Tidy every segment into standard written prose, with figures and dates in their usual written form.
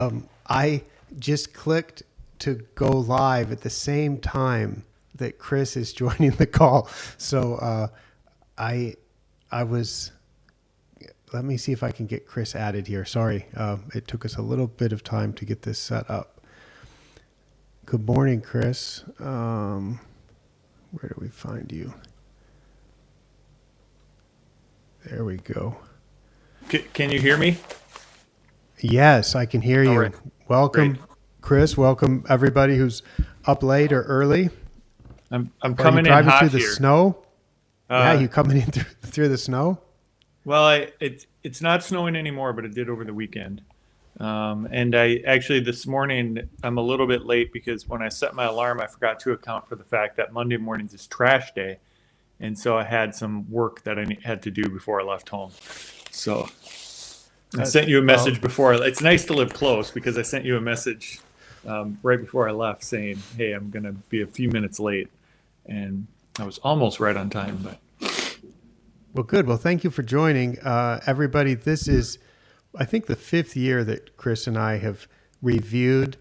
I just clicked to go live at the same time that Chris is joining the call. So I was. Let me see if I can get Chris added here. Sorry, it took us a little bit of time to get this set up. Good morning, Chris. Where do we find you? There we go. Can you hear me? Yes, I can hear you. All right. Welcome, Great. Chris. Welcome everybody who's up late or early. I'm Are you coming in driving hot through the here. snow? Yeah, Uh, you coming in through the snow? well, it's not snowing anymore, but it did over the weekend. And I actually this morning I'm a little bit late because when I set my alarm, I forgot to account for the fact that Monday mornings is trash day, and so I had some work that I had to do before I left home. So I sent you a Well, message before. It's nice to live close because I sent you a message right before I left saying, "Hey, I'm gonna be a few minutes late," and I was almost right on time, but. well, good. Well, thank you for joining, everybody. This is, I think, the fifth year that Chris and I have reviewed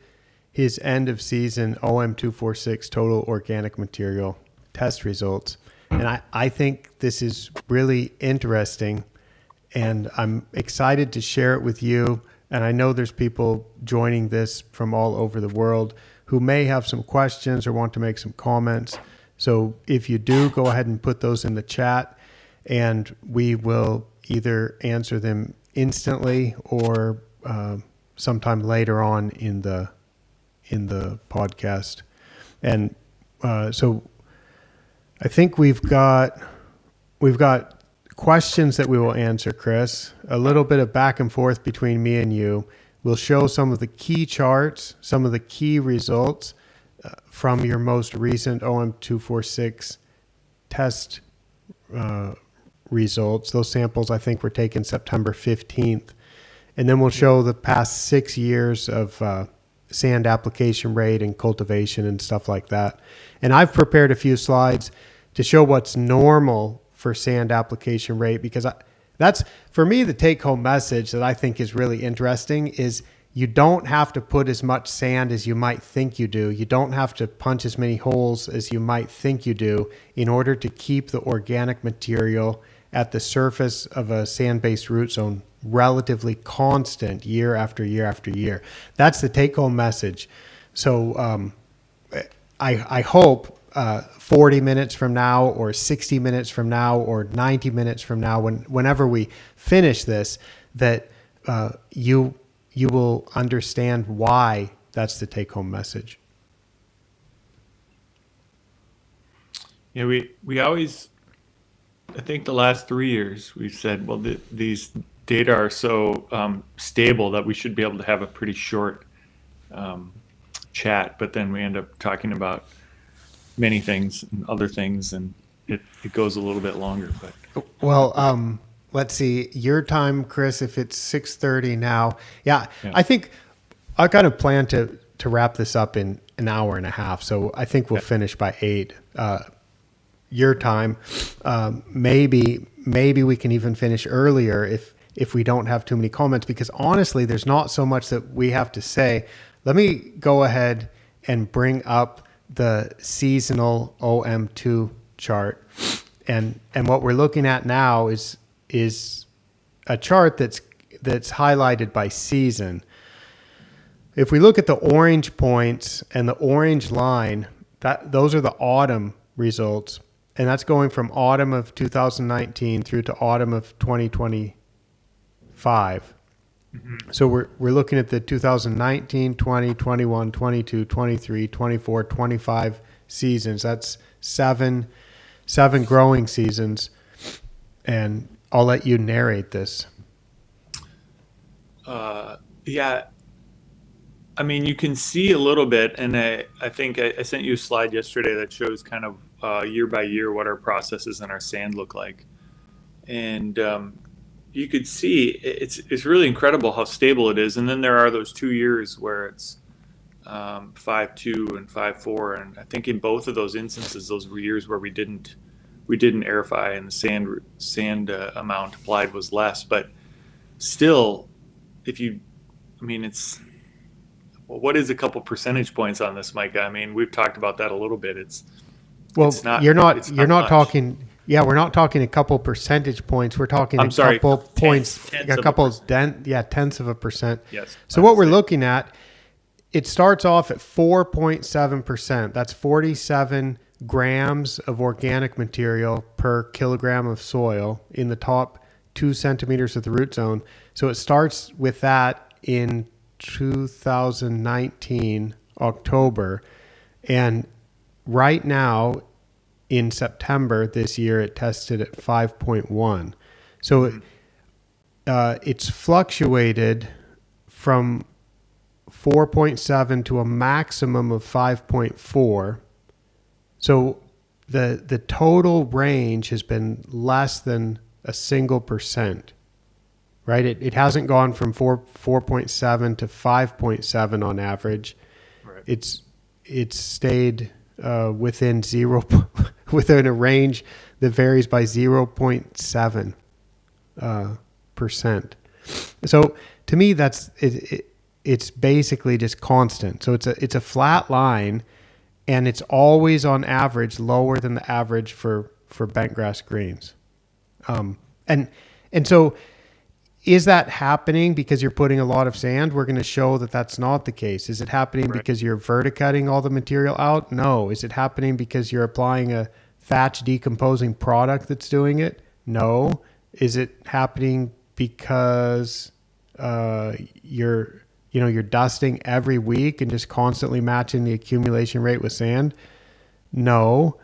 his end of season OM246 total organic material test results, and I think this is really interesting. And I'm excited to share it with you. And I know there's people joining this from all over the world who may have some questions or want to make some comments. So if you do, go ahead and put those in the chat, and we will either answer them instantly or sometime later on in the podcast. And so I think we've got questions that we will answer, Chris. A little bit of back and forth between me and you. We'll show some of the key charts, some of the key results from your most recent OM246 test results. Those samples, I think, were taken September 15th. And then we'll show the past 6 years of sand application rate and cultivation and stuff like that. And I've prepared a few slides to show what's normal for sand application rate, because that's, for me, the take-home message that I think is really interesting is you don't have to put as much sand as you might think you do. You don't have to punch as many holes as you might think you do in order to keep the organic material at the surface of a sand-based root zone relatively constant year after year after year. That's the take-home message. So I hope 40 minutes from now or 60 minutes from now or 90 minutes from now, whenever we finish this, that you will understand why that's the take-home message. Yeah, we always, I think the last 3 years, we've said, well, these data are so stable that we should be able to have a pretty short chat, but then we end up talking about many things and other things, and it goes a little bit longer. But Well, let's see your time, Chris. If it's 6:30 now, yeah, yeah, I think I kind of plan to wrap this up in an hour and a half. So I think we'll yeah, finish by 8 your time. Maybe we can even finish earlier if we don't have too many comments, because honestly, there's not so much that we have to say. Let me go ahead and bring up the seasonal OM2 chart. And what we're looking at now is a chart that's highlighted by season. If we look at the orange points and the orange line, those are the autumn results, and that's going from autumn of 2019 through to autumn of 2025. So we're looking at the 2019, 20, 21, 22, 23, 24, 25 seasons. That's seven growing seasons. And I'll let you narrate this. yeah. I mean, you can see a little bit, and I think I sent you a slide yesterday that shows kind of year by year what our processes and our sand look like, and you could see it's really incredible how stable it is. And then there are those 2 years where it's 5.2 and 5.4, and I think in both of those instances, those were years where we didn't aerify, and the sand amount applied was less. But still, if you, I mean, Well, what is a couple percentage points on this, Micah? I mean, we've talked about that a little bit. Well, It's not. you're It's not not much. talking. Yeah, we're not talking a couple percentage points. We're talking I'm a sorry, couple points, tenths a of a couple percent. tenths of a percent. Yes. So My what we're mistake. looking at, it starts off at 4.7%. That's 47 grams of organic material per kilogram of soil in the top 2 centimeters of the root zone. So it starts with that in 2019 October, and right now in September this year it tested at 5.1. So it's fluctuated from 4.7 to a maximum of 5.4. So the total range has been less than a single percent, right? It hasn't gone from 4.7 to 5.7 on average. Right. It's stayed within within a range that varies by 0.7 percent. So to me, that's it's basically just constant. So it's a flat line, and it's always on average lower than the average for bentgrass greens. And so is that happening because you're putting a lot of sand? We're going to show that that's not the case. Is it happening Right. because you're verticutting all the material out? No. Is it happening because you're applying a thatch decomposing product that's doing it? No. Is it happening because you're dusting every week and just constantly matching the accumulation rate with sand? No.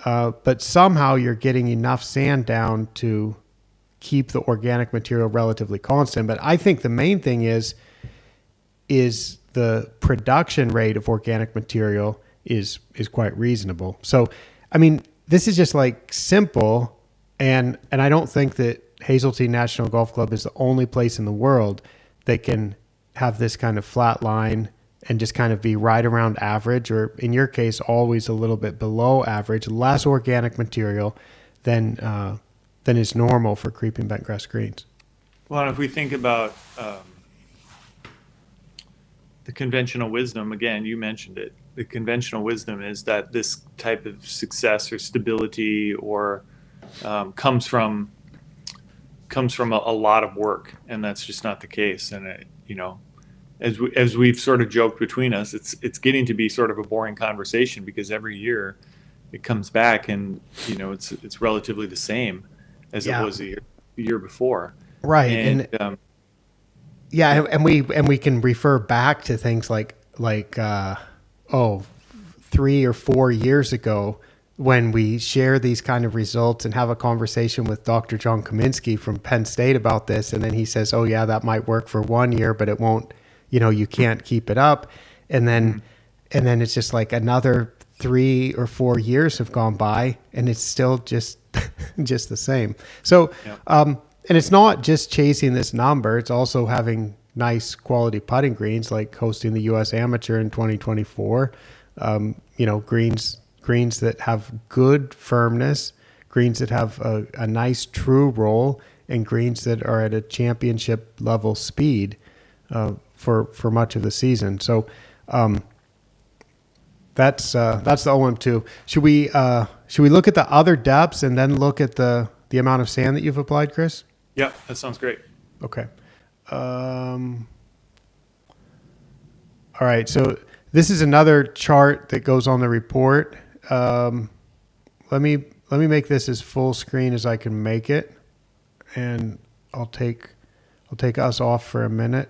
But somehow you're getting enough sand down to keep the organic material relatively constant. But I think the main thing is the production rate of organic material is quite reasonable. So, I mean, this is just like simple, and I don't think that Hazeltine National Golf Club is the only place in the world that can have this kind of flat line and just kind of be right around average, or in your case, always a little bit below average, less organic material than is normal for creeping bentgrass greens. Well, and if we think about the conventional wisdom, again, you mentioned it. The conventional wisdom is that this type of success or stability or comes from a lot of work, and that's just not the case. And as we've sort of joked between us, it's getting to be sort of a boring conversation because every year it comes back and it's relatively the same as Yeah. it was the year before. Right. And And we can refer back to things like 3 or 4 years ago when we share these kind of results and have a conversation with Dr. John Kaminsky from Penn State about this. And then he says, oh yeah, that might work for 1 year, but it won't, you can't keep it up. And then it's just like another 3 or 4 years have gone by and it's still just the same. So, Yeah. and it's not just chasing this number. It's also having nice quality putting greens, like hosting the U.S. Amateur in 2024. Greens that have good firmness, greens that have a nice true roll, and greens that are at a championship level speed for much of the season. So that's the OM2. Should we look at the other depths and then look at the amount of sand that you've applied, Chris? Yeah, that sounds great. Okay. All right. So this is another chart that goes on the report. Let me make this as full screen as I can make it, and I'll take us off for a minute.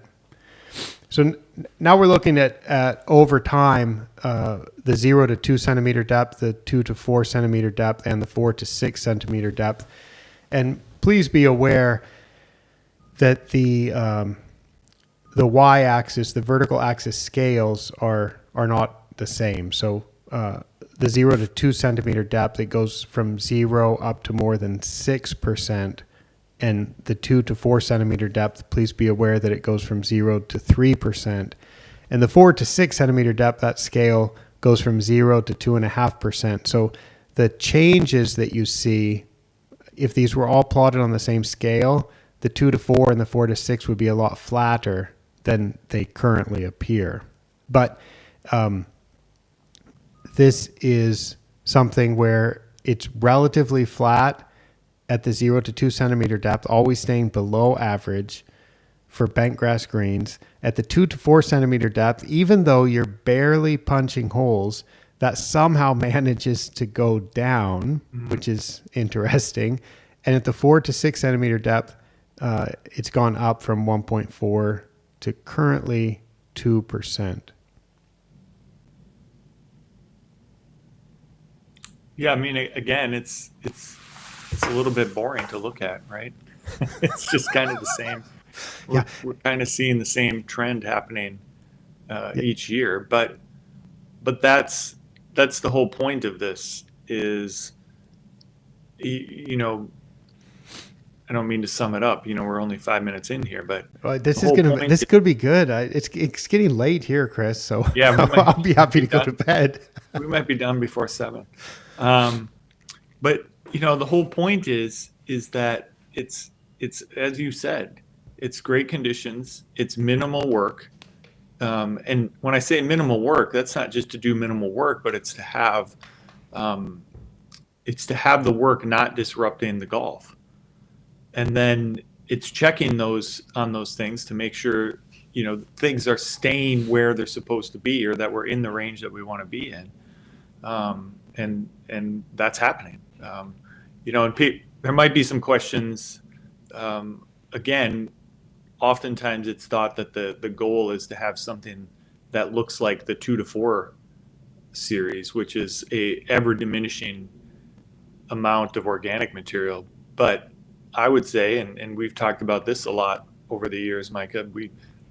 So now we're looking at over time, the 0 to 2 centimeter depth, the 2 to 4 centimeter depth, and the 4 to 6 centimeter depth. And please be aware that the y-axis, the vertical axis scales are not the same. So the 0 to 2 centimeter depth, it goes from 0 up to more than 6%. And the 2 to 4 centimeter depth, please be aware that it goes from 0 to 3%. And the 4 to 6 centimeter depth, that scale goes from 0 to 2.5%. So the changes that you see, if these were all plotted on the same scale, the 2 to 4 and the 4 to 6 would be a lot flatter than they currently appear. But this is something where it's relatively flat at the 0 to 2 centimeter depth, always staying below average for bent grass greens. At the 2 to 4 centimeter depth, even though you're barely punching holes, that somehow manages to go down, which is interesting. And at the 4 to 6 centimeter depth, it's gone up from 1.4 to currently 2%. Yeah, I mean, again, it's a little bit boring to look at, right? It's just kind of the same. We're kind of seeing the same trend happening each year, but that's the whole point of this is, you know, I don't mean to sum it up. You know, we're only 5 minutes in here, but This could be good. It's getting late here, Chris. So yeah, I'll be happy to go to bed. We might be done before 7. But you know, the whole point is that it's as you said, it's great conditions, it's minimal work, and when I say minimal work, that's not just to do minimal work, but it's to have the work not disrupting the golf, and then it's checking those things to make sure, you know, things are staying where they're supposed to be, or that we're in the range that we want to be in, and that's happening. You know, and there might be some questions. Again, oftentimes it's thought that the goal is to have something that looks like the 2 to 4 series, which is a ever diminishing amount of organic material. But I would say, and we've talked about this a lot over the years, Micah,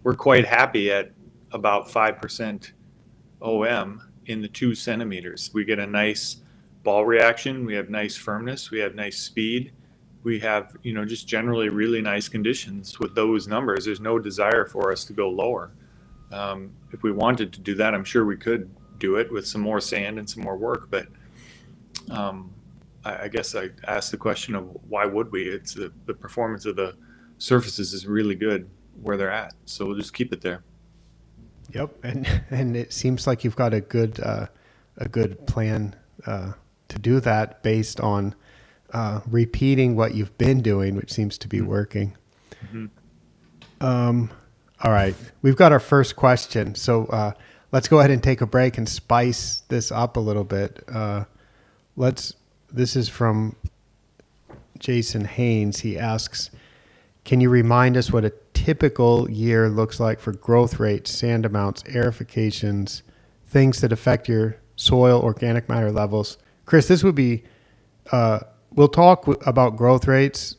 we're quite happy at about 5% OM in the 2 centimeters. We get a nice ball reaction, we have nice firmness, we have nice speed, we have, you know, just generally really nice conditions with those numbers. There's no desire for us to go lower. If we wanted to do that, I'm sure we could do it with some more sand and some more work, but I guess I asked the question of why would we? It's the performance of the surfaces is really good where they're at, so we'll just keep it there. Yep, and it seems like you've got a good plan to do that based on repeating what you've been doing, which seems to be working. Mm-hmm. All right, we've got our first question, so let's go ahead and take a break and spice this up a little bit. This is from Jason Haynes. He asks, can you remind us what a typical year looks like for growth rates, sand amounts, aerifications, things that affect your soil organic matter levels? Chris, this would be, we'll talk about growth rates,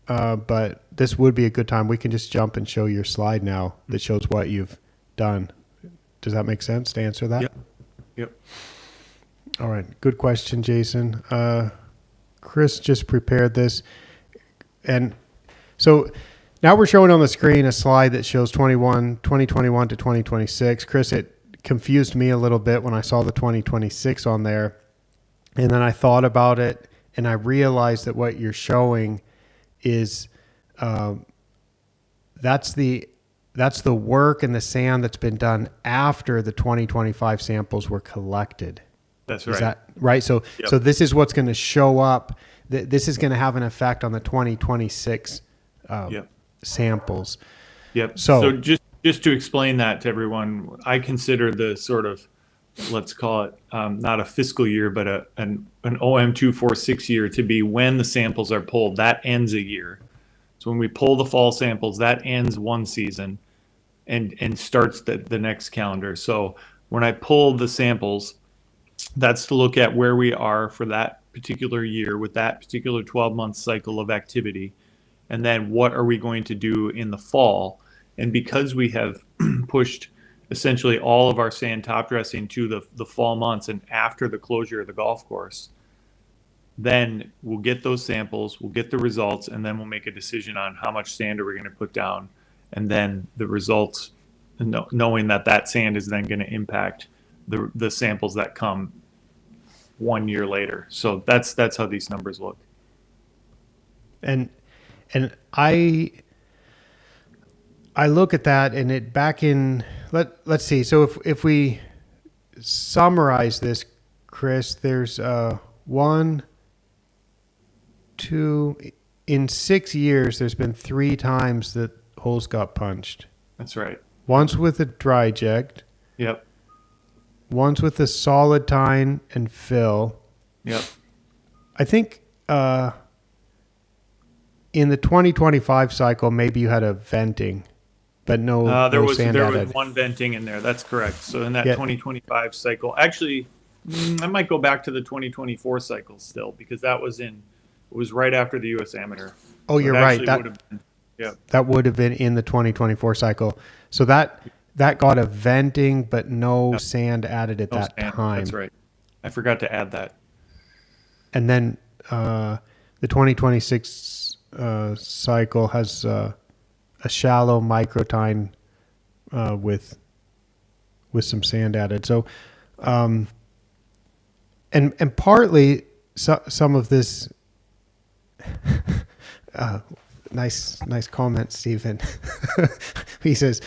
but this would be a good time. We can just jump and show your slide now that shows what you've done. Does that make sense to answer that? Yep. All right. Good question, Jason. Chris just prepared this. And so now we're showing on the screen a slide that shows 2021 to 2026. Chris, it confused me a little bit when I saw the 2026 on there. And then I thought about it and I realized that what you're showing is that's the work and the sand that's been done after the 2025 samples were collected. That's right. Is that right? So, yep. So this is what's going to show up. This is going to have an effect on the 2026 samples. Yep. So just to explain that to everyone, I consider the sort of, let's call it not a fiscal year, but an OM246 year to be when the samples are pulled. That ends a year. So when we pull the fall samples, that ends one season and starts the next calendar. So when I pull the samples, that's to look at where we are for that particular year with that particular 12-month cycle of activity. And then what are we going to do in the fall? And because we have pushed essentially all of our sand top dressing to the fall months and after the closure of the golf course, then we'll get those samples, we'll get the results, and then we'll make a decision on how much sand are we going to put down. And then the results, knowing that sand is then going to impact the samples that come 1 year later. So that's how these numbers look. And I look at that, and it back in let's see. So if we summarize this, Chris, there's one, two, in 6 years, there's been 3 times that holes got punched. That's right. Once with a dry eject, Yep. once with a solid tine and fill. Yep. I think in the 2025 cycle, maybe you had a venting, but no, There no was sand there added. was one venting in there. That's correct. So in that Yeah. 2025 cycle, actually, I might go back to the 2024 cycle still because it was right after the U.S. Amateur. Oh, So you're it right. actually would have been, yeah. That would have been in the 2024 cycle. So that got a venting, but no Yep. sand added at No that sand. time. That's right. I forgot to add that. And then the 2026 cycle has a shallow microtine with some sand added. So, and partly some of this. Nice comment, Stephen. He says,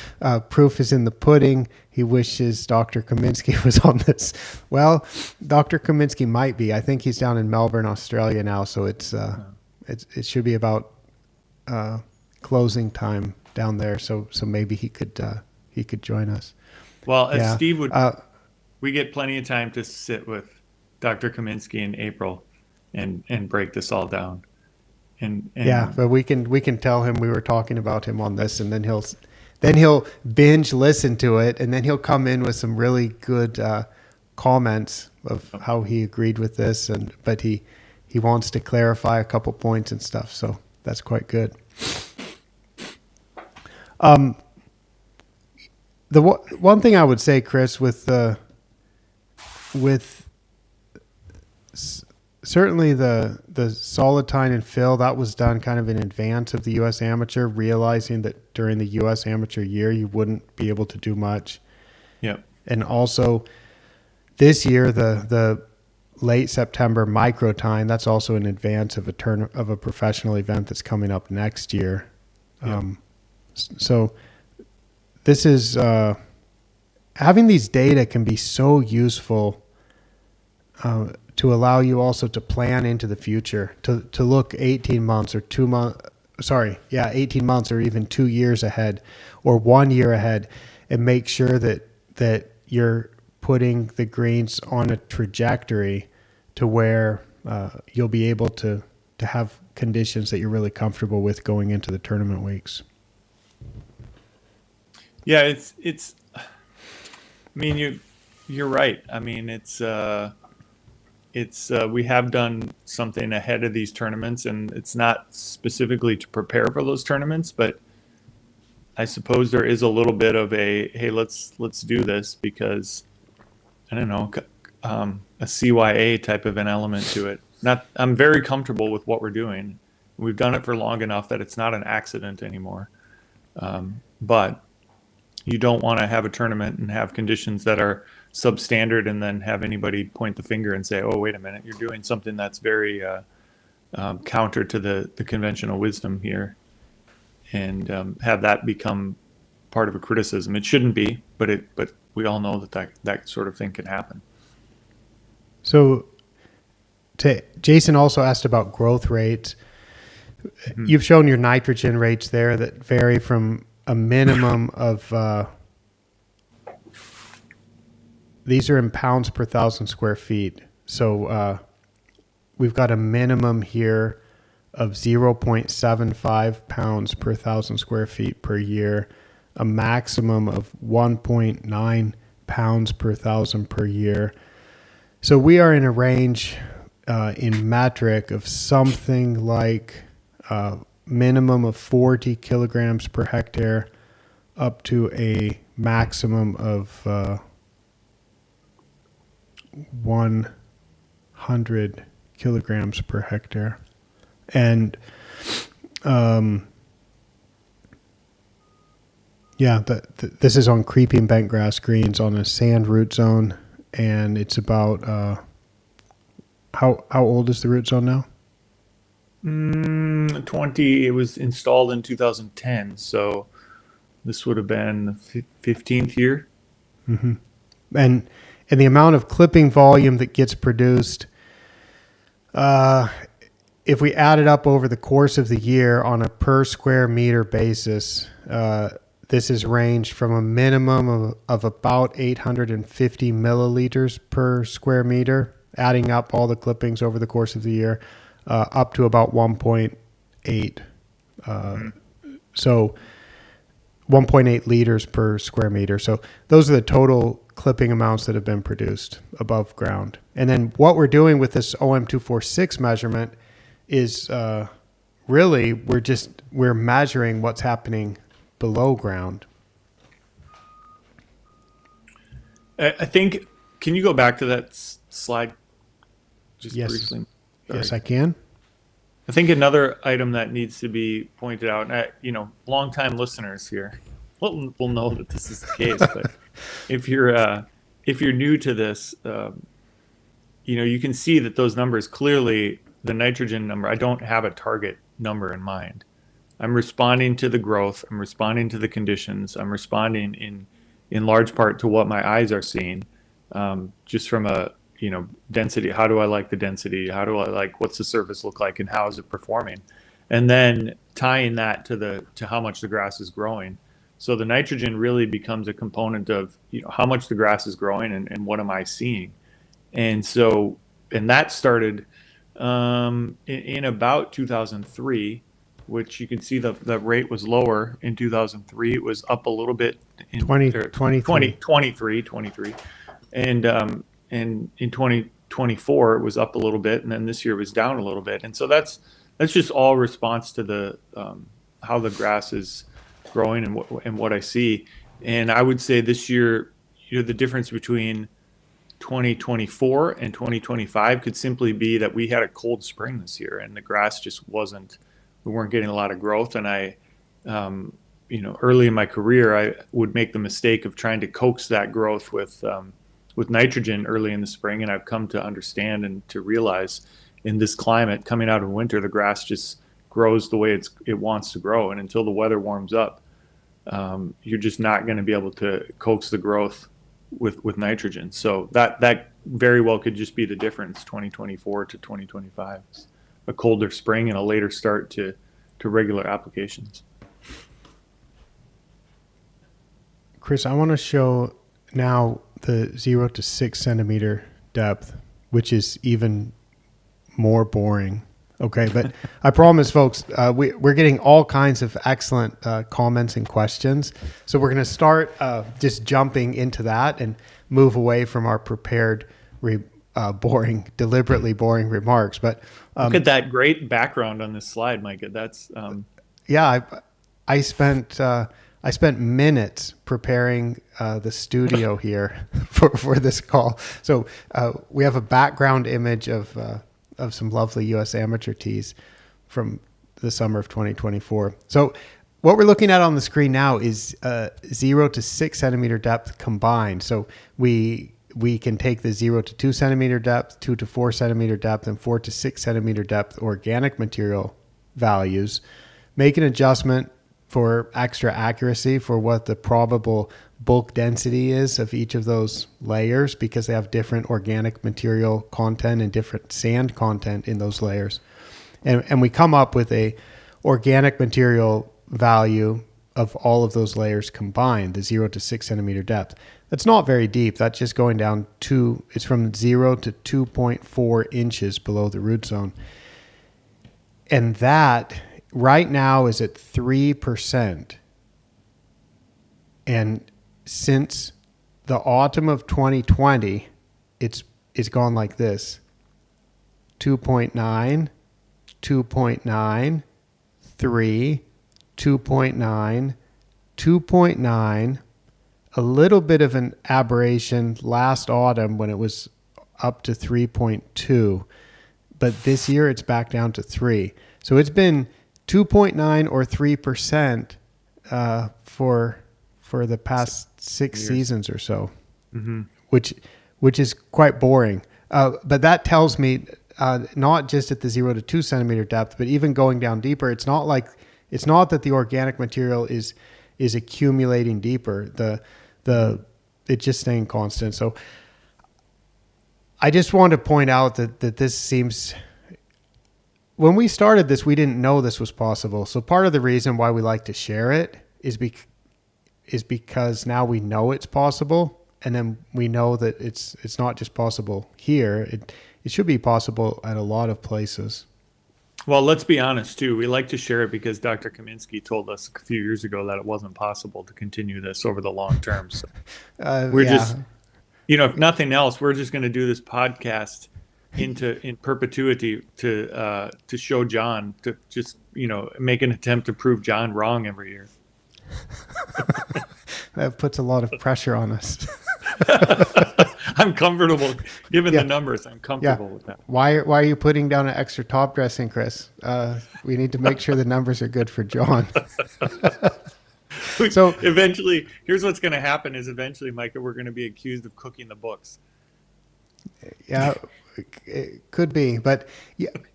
proof is in the pudding. He wishes Dr. Kaminsky was on this. Well, Dr. Kaminsky might be. I think he's down in Melbourne, Australia now, so it should be about closing time down there. So maybe he could join us. Well, as Yeah. Steve would, we get plenty of time to sit with Dr. Kaminsky in April and break this all down. And Yeah, but we can tell him we were talking about him on this, and then he'll binge listen to it, and then he'll come in with some really good comments of how he agreed with this, but he wants to clarify a couple points and stuff, so that's quite good. The one thing I would say, Chris, with certainly the solid tine and fill, that was done kind of in advance of the U.S. Amateur, realizing that during the U.S. Amateur year you wouldn't be able to do much. Yep. And also this year the late September micro tine, that's also in advance of a professional event that's coming up next year. Yep. So this is having these data can be so useful to allow you also to plan into the future, to look 18 months or 18 months or even 2 years ahead or 1 year ahead, and make sure that you're putting the greens on a trajectory to where you'll be able to have conditions that you're really comfortable with going into the tournament weeks. Yeah, it's I mean, you're right. I mean, it's we have done something ahead of these tournaments, and it's not specifically to prepare for those tournaments, but I suppose there is a little bit of hey, let's do this because I don't know, a CYA type of an element to it. I'm very comfortable with what we're doing. We've done it for long enough that it's not an accident anymore. But you don't want to have a tournament and have conditions that are substandard and then have anybody point the finger and say, oh, wait a minute, you're doing something that's very counter to the conventional wisdom here, and have that become part of a criticism. It shouldn't be, but we all know that sort of thing can happen. So Jason also asked about growth rates. Mm-hmm. You've shown your nitrogen rates there that vary from a minimum of these are in pounds per 1,000 square feet. So we've got a minimum here of 0.75 pounds per 1,000 square feet per year, a maximum of 1.9 pounds per 1,000 per year. So we are in a range in metric of something like minimum of 40 kilograms per hectare up to a maximum of 100 kilograms per hectare. And this is on creeping bentgrass greens on a sand root zone, and it's about how old is the root zone now? 20. It was installed in 2010, so This would have been the 15th year. And the amount of clipping volume that gets produced, if we add it up over the course of the year on a per square meter basis, this has ranged from a minimum of about 850 milliliters per square meter, adding up all the clippings over the course of the year, up to about 1.8. So 1.8 liters per square meter. So those are the total clipping amounts that have been produced above ground. And then what we're doing with this OM246 measurement is really we're measuring what's happening below ground. I think, can you go back to that slide just Yes. briefly? Yes, I can. I think another item that needs to be pointed out, longtime listeners here will know that this is the case. But if you're new to this, you can see that those numbers clearly, the nitrogen number, I don't have a target number in mind. I'm responding to the growth. I'm responding to the conditions. I'm responding in large part to what my eyes are seeing, just from a density. How do I like the density? How do I like, what's the surface look like, and how is it performing? And then tying that to how much the grass is growing. So the nitrogen really becomes a component of how much the grass is growing and what am I seeing. And that started in about 2003, which you can see the rate was lower in 2003. It was up a little bit in 23. And in 2024, it was up a little bit, and then this year it was down a little bit. And so that's just all response to the how the grass is growing and what I see. And I would say this year, the difference between 2024 and 2025 could simply be that we had a cold spring this year, and the grass just we weren't getting a lot of growth. And I, early in my career, I would make the mistake of trying to coax that growth with nitrogen early in the spring. And I've come to understand and to realize in this climate coming out of winter, the grass just grows the way it wants to grow. And until the weather warms up, you're just not going to be able to coax the growth with nitrogen. So that very well could just be the difference, 2024 to 2025. A colder spring and a later start to regular applications. Chris, I want to show now the 0 to 6 centimeter depth, which is even more boring. Okay, but I promise, folks, we're getting all kinds of excellent comments and questions. So we're going to start just jumping into that and move away from our prepared, deliberately boring remarks. But look at that great background on this slide, Micah. That's yeah. I spent minutes preparing the studio here for this call. So we have a background image of some lovely U.S. amateur tees from the summer of 2024. So what we're looking at on the screen now is 0 to 6 centimeter depth combined. So we can take the 0 to 2 centimeter depth, 2 to 4 centimeter depth, and 4 to 6 centimeter depth organic material values, make an adjustment for extra accuracy for what the probable bulk density is of each of those layers, because they have different organic material content and different sand content in those layers. And we come up with a organic material value of all of those layers combined, the 0 to 6 centimeter depth. That's not very deep. That's just going down it's from 0 to 2.4 inches below the root zone. And that right now is at 3%. And since the autumn of 2020, it's gone like this: 2.9, 2.9, 3, 2.9, 2.9, a little bit of an aberration last autumn when it was up to 3.2, but this year it's back down to 3. So it's been 2.9 or 3% for the past 6 seasons or so, which is quite boring. But that tells me not just at the 0 to 2 centimeter depth, but even going down deeper, it's not that the organic material is is accumulating deeper. It's just staying constant. So I just want to point out that this seems, when we started this, we didn't know this was possible. So part of the reason why we like to share it is because now we know it's possible, and then we know that it's not just possible here. It should be possible at a lot of places. Well, let's be honest too. We like to share it because Dr. Kaminsky told us a few years ago that it wasn't possible to continue this over the long term. So we're just, if nothing else, we're just going to do this podcast in perpetuity to show John, to just make an attempt to prove John wrong every year. That puts a lot of pressure on us. I'm comfortable given the numbers. I'm comfortable with that. Why are you putting down an extra top dressing, Chris? We need to make sure the numbers are good for John. So eventually, here's what's going to happen: is eventually, Micah, we're going to be accused of cooking the books. Yeah, it could be, but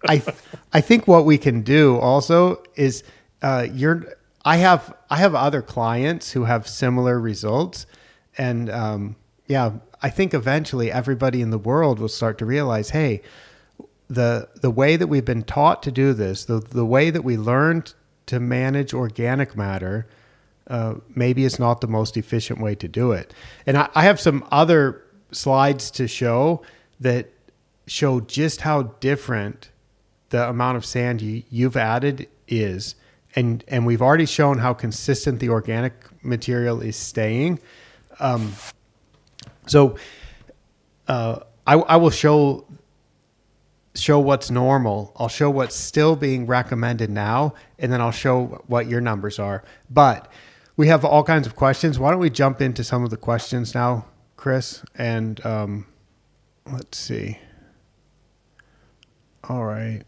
I think what we can do also is I have other clients who have similar results, and I think eventually everybody in the world will start to realize, hey, the way that we've been taught to do this, the way that we learned to manage organic matter, maybe it's not the most efficient way to do it. And I have some other slides to show that show just how different the amount of sand you've added is. And we've already shown how consistent the organic material is staying. So I will show what's normal. I'll show what's still being recommended now, and then I'll show what your numbers are. But we have all kinds of questions. Why don't we jump into some of the questions now, Chris? And let's see. All right.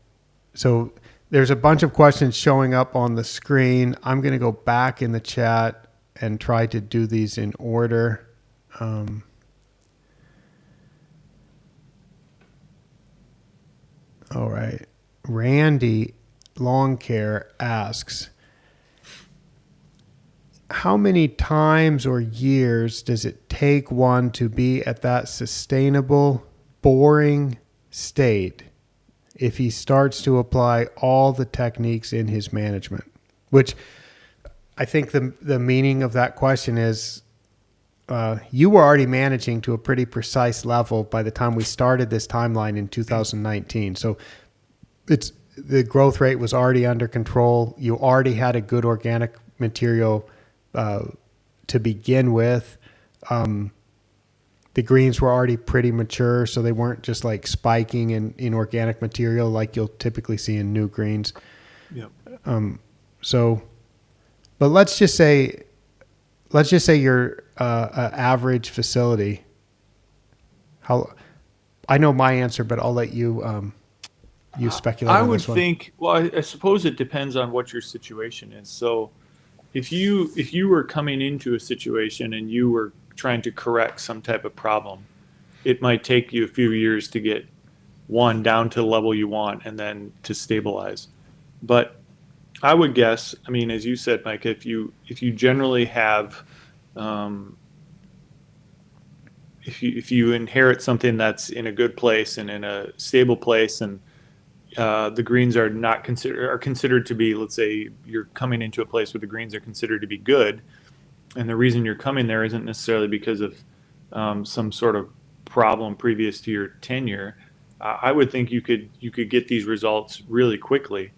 So there's a bunch of questions showing up on the screen. I'm going to go back in the chat and try to do these in order. All right. Randy Longcare asks, how many times or years does it take one to be at that sustainable, boring state if he starts to apply all the techniques in his management? Which I think the meaning of that question is, you were already managing to a pretty precise level by the time we started this timeline in 2019. So the growth rate was already under control. You already had a good organic material to begin with. The greens were already pretty mature, so they weren't just like spiking in organic material like you'll typically see in new greens. Yep. But let's just say you're an average facility. I know my answer, but I'll let you speculate. I on would this one. think. Well, I suppose it depends on what your situation is. So, if you were coming into a situation and you were trying to correct some type of problem, it might take you a few years to get one down to the level you want and then to stabilize. But I would guess, I mean, as you said, Mike, if you generally have, if you inherit something that's in a good place and in a stable place, and the greens are considered to be, let's say you're coming into a place where the greens are considered to be good, and the reason you're coming there isn't necessarily because of some sort of problem previous to your tenure, I would think you could get these results really quickly.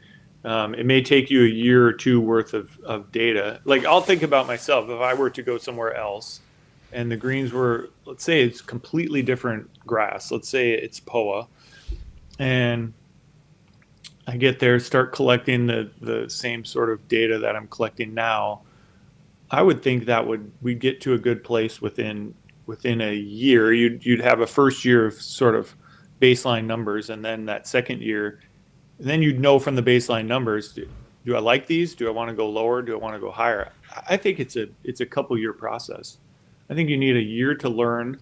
It may take you a year or two worth of data. Like, I'll think about myself. If I were to go somewhere else and the greens were, let's say it's completely different grass. Let's say it's POA. And I get there, start collecting the same sort of data that I'm collecting now. I would think that we'd get to a good place within a year. You'd have a first year of sort of baseline numbers, and then that second year, and then you'd know from the baseline numbers, do I like these? Do I want to go lower? Do I want to go higher? I think it's a couple year process. I think you need a year to learn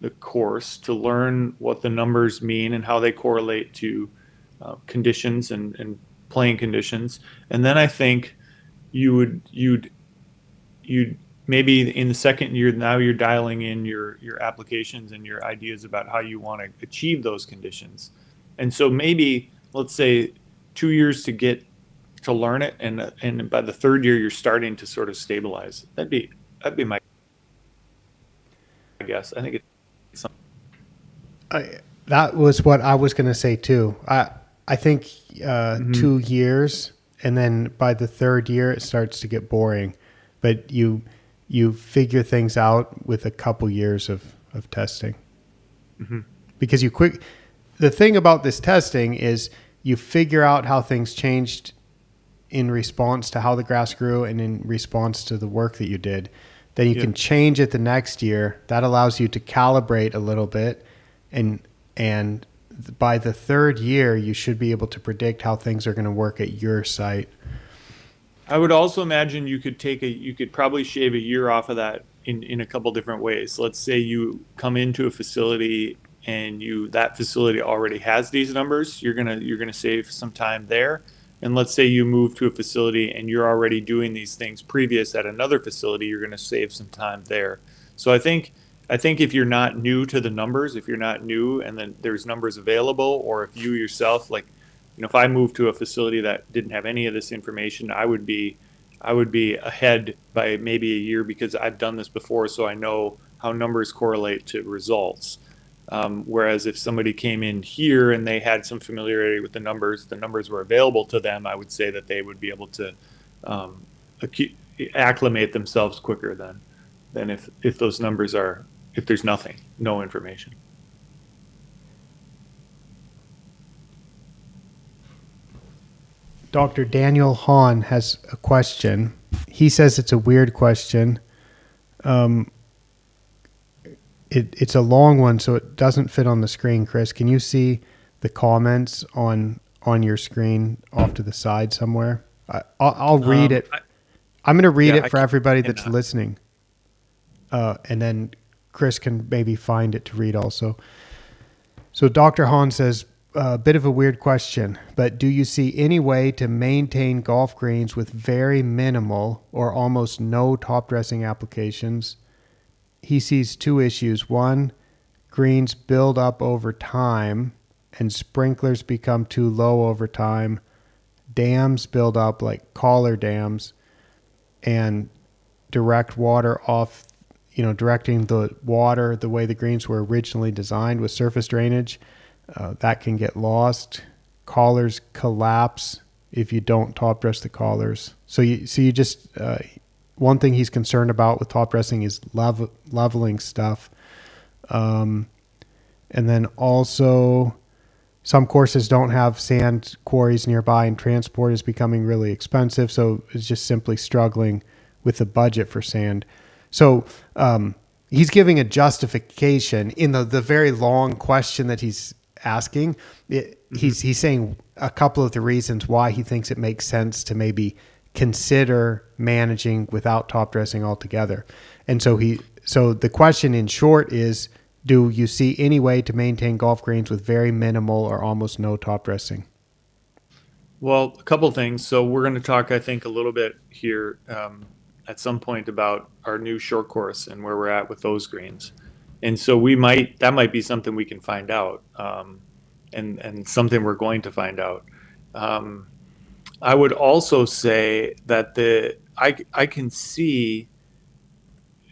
the course, to learn what the numbers mean and how they correlate to conditions and playing conditions. And then I think you'd you maybe in the second year now you're dialing in your applications and your ideas about how you want to achieve those conditions. And so maybe let's say 2 years to get to learn it, and by the third year you're starting to sort of stabilize. That'd be my guess. I think it's That was what I was going to say too. I think Mhm. 2 years, and then by the third year it starts to get boring. But you figure things out with a couple years of testing, because the thing about this testing is you figure out how things changed in response to how the grass grew and in response to the work that you did. Then you Yeah. can change it the next year. That allows you to calibrate a little bit, and by the third year you should be able to predict how things are going to work at your site. I would also imagine you could probably shave a year off of that in a couple different ways. Let's say you come into a facility and that facility already has these numbers. You're gonna save some time there. And let's say you move to a facility and you're already doing these things previous at another facility, you're gonna save some time there. So I think if you're not new to the numbers, if you're not new and then there's numbers available, or if you yourself like, if I moved to a facility that didn't have any of this information, I would be ahead by maybe a year because I've done this before, so I know how numbers correlate to results. Whereas if somebody came in here and they had some familiarity with the numbers were available to them, I would say that they would be able to um, acclimate themselves quicker than if those numbers are if there's nothing, no information. Dr. Daniel Hahn has a question. He says it's a weird question. Um, it's a long one, so it doesn't fit on the screen. Chris, can you see the comments on your screen off to the side somewhere? I'll read it. I, I'm going to read yeah, it for everybody that's cannot. listening, and then Chris can maybe find it to read also. So Dr. Hahn says, a bit of a weird question, but do you see any way to maintain golf greens with very minimal or almost no top dressing applications? He sees two issues. One, greens build up over time and sprinklers become too low over time. Dams build up like collar dams and direct water off, directing the water the way the greens were originally designed with surface drainage. That can get lost. Collars collapse if you don't top dress the collars. So you just one thing he's concerned about with top dressing is leveling stuff, and then also some courses don't have sand quarries nearby, and transport is becoming really expensive. So it's just simply struggling with the budget for sand. So he's giving a justification in the very long question that he's asking. He's saying a couple of the reasons why he thinks it makes sense to maybe consider managing without top dressing altogether. And so the question in short is, do you see any way to maintain golf greens with very minimal or almost no top dressing? Well, a couple things. So we're going to talk, I think, a little bit here at some point about our new short course and where we're at with those greens. And so that might be something we can find out, and something we're going to find out. Um, I would also say that I can see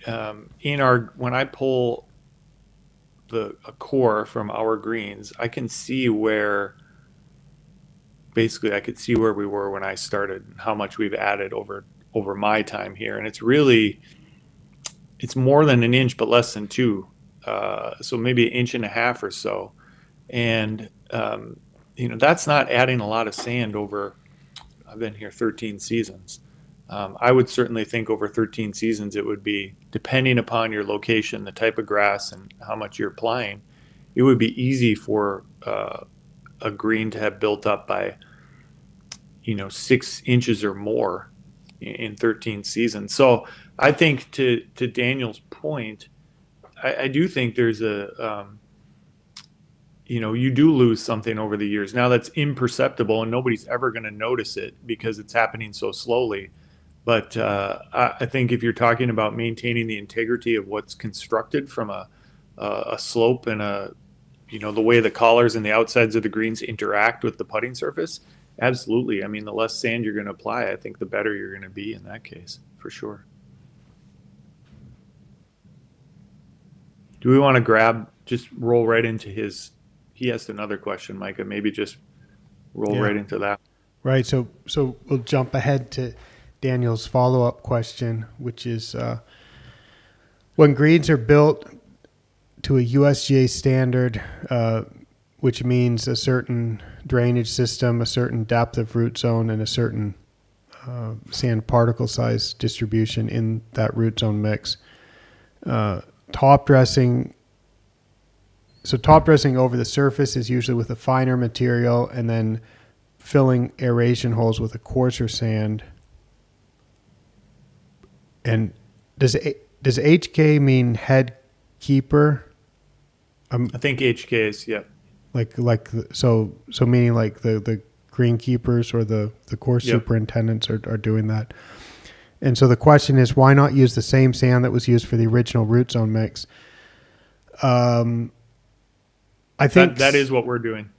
when I pull a core from our greens, I can see where basically I could see where we were when I started and how much we've added over my time here, and it's more than an inch, but less than two. So maybe an inch and a half or so, and that's not adding a lot of sand over. I've been here 13 seasons. I would certainly think over 13 seasons it would be, depending upon your location, the type of grass, and how much you're applying, it would be easy for a green to have built up by 6 inches or more in 13 seasons. So I think to Daniel's point, I do think there's you do lose something over the years. Now that's imperceptible and nobody's ever going to notice it because it's happening so slowly. But I think if you're talking about maintaining the integrity of what's constructed from a slope and the way the collars and the outsides of the greens interact with the putting surface, absolutely. I mean, the less sand you're going to apply, I think the better you're going to be in that case, for sure. Do we want to just roll right into he asked another question, Micah, maybe just roll Yeah. right into that. Right. So we'll jump ahead to Daniel's follow-up question, which is when greens are built to a USGA standard, which means a certain drainage system, a certain depth of root zone, and a certain sand particle size distribution in that root zone mix. Top dressing over the surface is usually with a finer material, and then filling aeration holes with a coarser sand. And does HK mean head keeper? I think HK is, yeah. So meaning like the greenkeepers or the course Yep. superintendents are doing that. And so the question is, why not use the same sand that was used for the original root zone mix? I think That is what we're doing.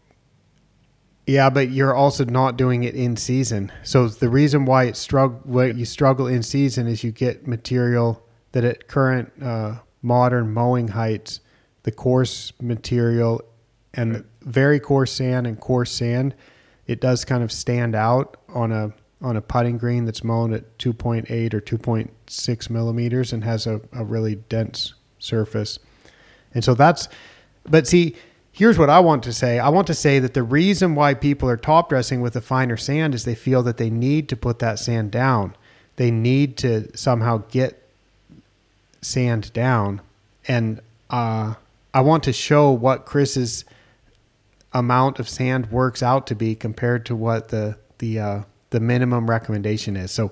Yeah, but you're also not doing it in season. So the reason why you struggle in season is you get material that at current modern mowing heights, the coarse material and very coarse sand and coarse sand, it does kind of stand out on a putting green that's mown at 2.8 or 2.6 millimeters and has a really dense surface. And so but see, here's what I want to say. I want to say that the reason why people are top dressing with a finer sand is they feel that they need to put that sand down. They need to somehow get sand down. And I want to show what Chris's amount of sand works out to be compared to what the minimum recommendation is. So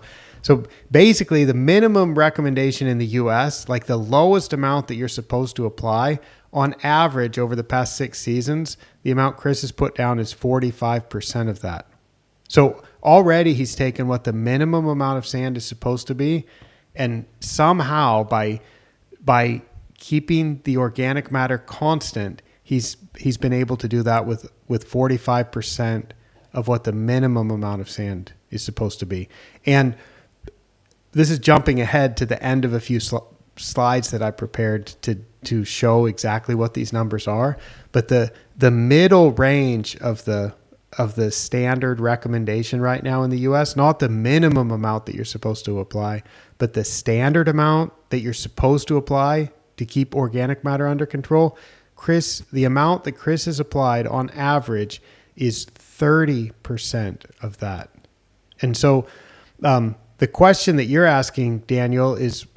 basically the minimum recommendation in the US, like the lowest amount that you're supposed to apply, on average over the past 6 seasons, the amount Chris has put down is 45% of that. So already he's taken what the minimum amount of sand is supposed to be, and somehow by keeping the organic matter constant, he's been able to do that with 45% of what the minimum amount of sand is supposed to be. And this is jumping ahead to the end of a few slides that I prepared to show exactly what these numbers are. But the middle range of the standard recommendation right now in the US, not the minimum amount that you're supposed to apply, but the standard amount that you're supposed to apply to keep organic matter under control, the amount that Chris has applied on average is 30% of that. And so the question that you're asking, Daniel, is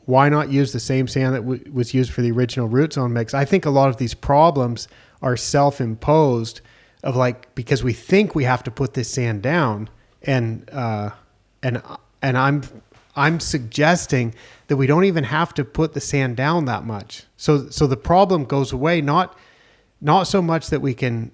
why not use the same sand that was used for the original root zone mix? I think a lot of these problems are self-imposed because we think we have to put this sand down, and I'm suggesting that we don't even have to put the sand down that much. So the problem goes away, not so much that we can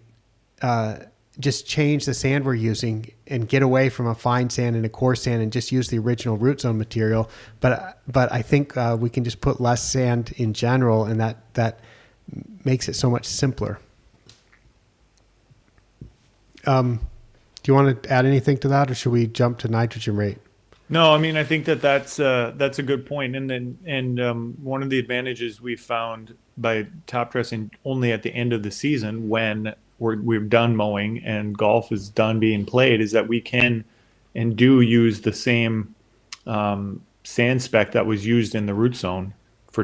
just change the sand we're using and get away from a fine sand and a coarse sand and just use the original root zone material. But I think we can just put less sand in general, and that makes it so much simpler. Do you want to add anything to that, or should we jump to nitrogen rate? No, I mean, I think that's a good point. And one of the advantages we found by top dressing only at the end of the season when we're done mowing and golf is done being played is that we can and do use the same sand spec that was used in the root zone for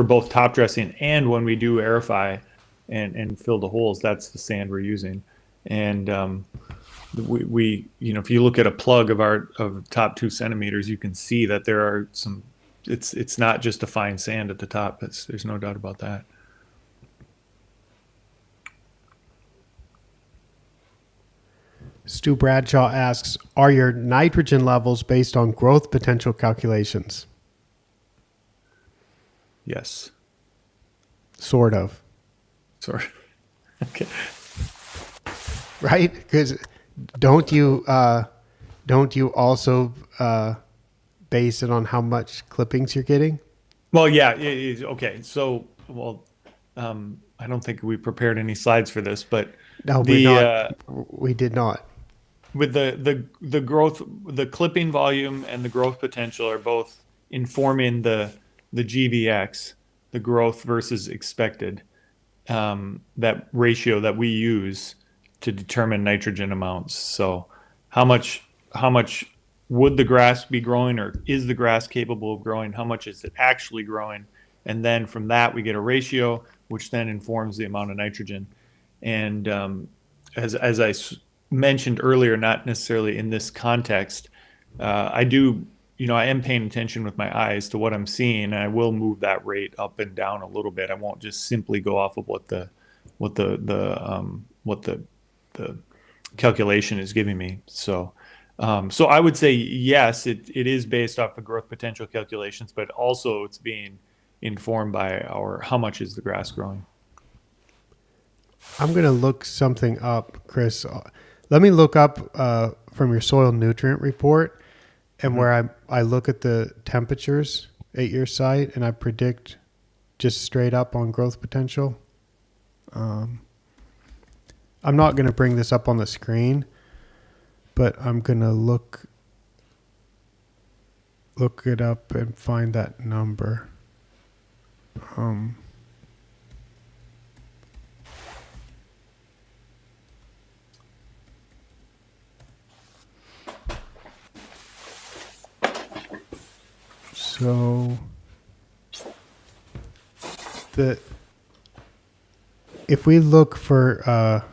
both top dressing and when we do aerify and fill the holes. That's the sand we're using. And we if you look at a plug of top 2 centimeters, you can see that there are some. It's not just a fine sand at the top. There's no doubt about that. Stu Bradshaw asks, are your nitrogen levels based on growth potential calculations? Yes. Sort of. Sorry. Okay. Right? Because don't you also base it on how much clippings you're getting? Well, yeah. Okay. So, I don't think we prepared any slides for this, but No, we're the not. We did not. with the growth, the clipping volume and the growth potential are both informing the GVX, the growth versus expected, that ratio that we use to determine nitrogen amounts. So how much would the grass be growing, or is the grass capable of growing? How much is it actually growing? And then from that we get a ratio, which then informs the amount of nitrogen. And as I mentioned earlier, not necessarily in this context, I do, I am paying attention with my eyes to what I'm seeing, and I will move that rate up and down a little bit. I won't just simply go off of what the calculation is giving me. So I would say yes, it is based off of growth potential calculations, but also it's being informed by how much is the grass growing. I'm going to look something up, Chris. Let me look up from your soil nutrient report, and where I look at the temperatures at your site, and I predict just straight up on growth potential. I'm not going to bring this up on the screen, but I'm going to look it up and find that number. So if we look for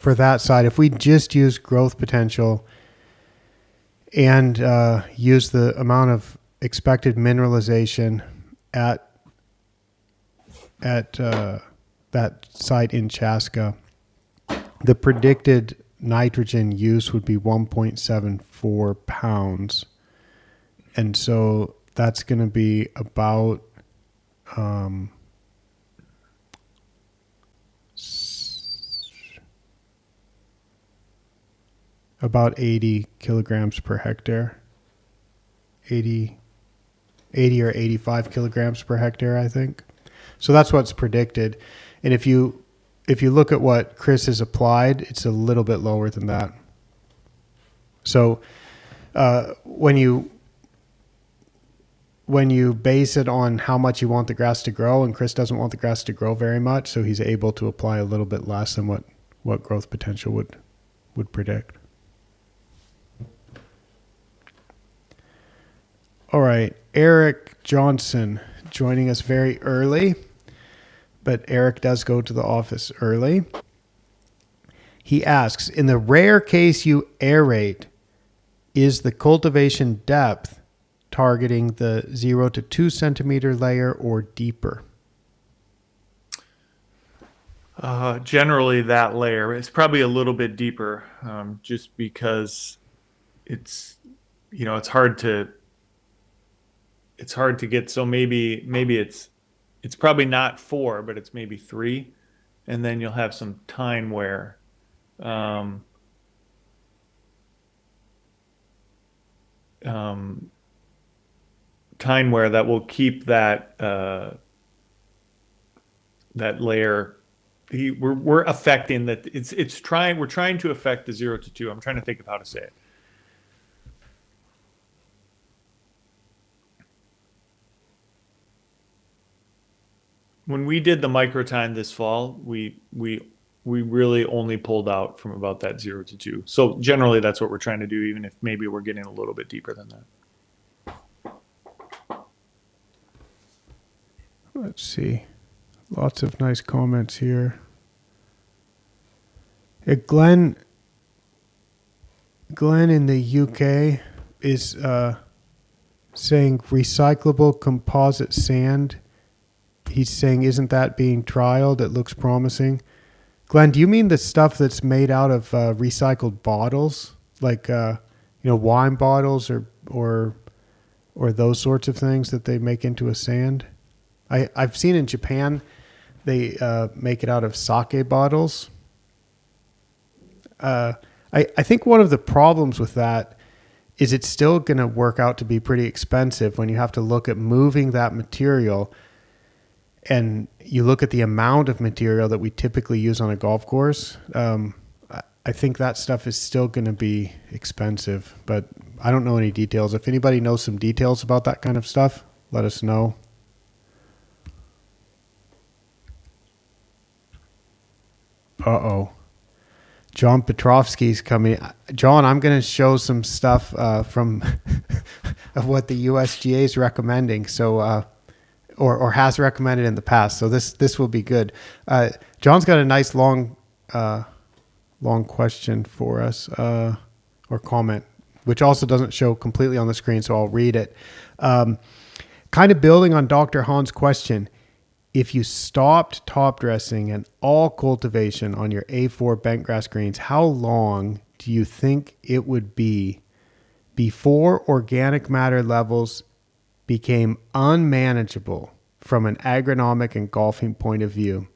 that side, if we just use growth potential and use the amount of expected mineralization at that site in Chaska, the predicted nitrogen use would be 1.74 pounds. And so that's going to be about about 80 kilograms per hectare. 80 or 85 kilograms per hectare, I think. So that's what's predicted. And if you look at what Chris has applied, it's a little bit lower than that. So when you base it on how much you want the grass to grow, and Chris doesn't want the grass to grow very much, so he's able to apply a little bit less than what growth potential would predict. All right, Eric Johnson joining us very early, but Eric does go to the office early. He asks, in the rare case you aerate, is the cultivation depth targeting the 0 to 2 centimeter layer or deeper? Generally that layer is probably a little bit deeper, just because it's hard to get. So maybe it's probably not 4, but it's maybe 3, and then you'll have some tine wear. Tine wear that will keep that layer. We're affecting that. We're trying to affect the 0 to 2. I'm trying to think of how to say it. When we did the microtine this fall, we really only pulled out from about that 0 to 2. So generally that's what we're trying to do, even if maybe we're getting a little bit deeper than that. Let's see. Lots of nice comments here. Glenn in the UK is saying recyclable composite sand. He's saying, isn't that being trialed? It looks promising. Glenn, do you mean the stuff that's made out of recycled bottles, like wine bottles or those sorts of things that they make into a sand? I've seen in Japan they make it out of sake bottles. I think one of the problems with that is it still going to work out to be pretty expensive when you have to look at moving that material, and you look at the amount of material that we typically use on a golf course? I think that stuff is still going to be expensive, but I don't know any details. If anybody knows some details about that kind of stuff, let us know. Uh-oh. John Petrovsky's coming. John, I'm going to show some stuff from of what the USGA is recommending. So, or has recommended in the past. So this will be good. John's got a nice long question for us, or comment, which also doesn't show completely on the screen. So I'll read it. Kind of building on Dr. Hahn's question. If you stopped top dressing and all cultivation on your A4 bentgrass greens, how long do you think it would be before organic matter levels became unmanageable from an agronomic and golfing point of view?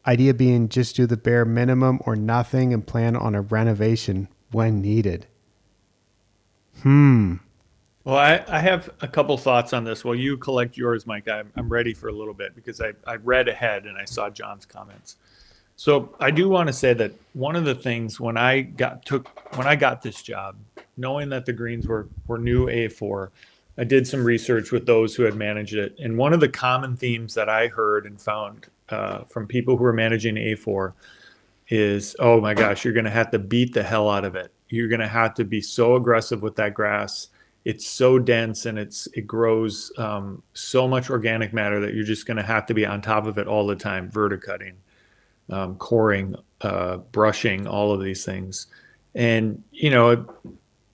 Idea being just do the bare minimum or nothing and plan on a renovation when needed. Well, I have a couple thoughts on this. While you collect yours, Mike, I'm ready for a little bit because I read ahead and I saw John's comments. So I do want to say that one of the things when I got this job, knowing that the greens were new A4, I did some research with those who had managed it. And one of the common themes that I heard and found from people who are managing A4 is, oh my gosh, you're going to have to beat the hell out of it. You're going to have to be so aggressive with that grass. It's so dense and it grows so much organic matter that you're just going to have to be on top of it all the time, verticutting, coring, brushing, all of these things. And,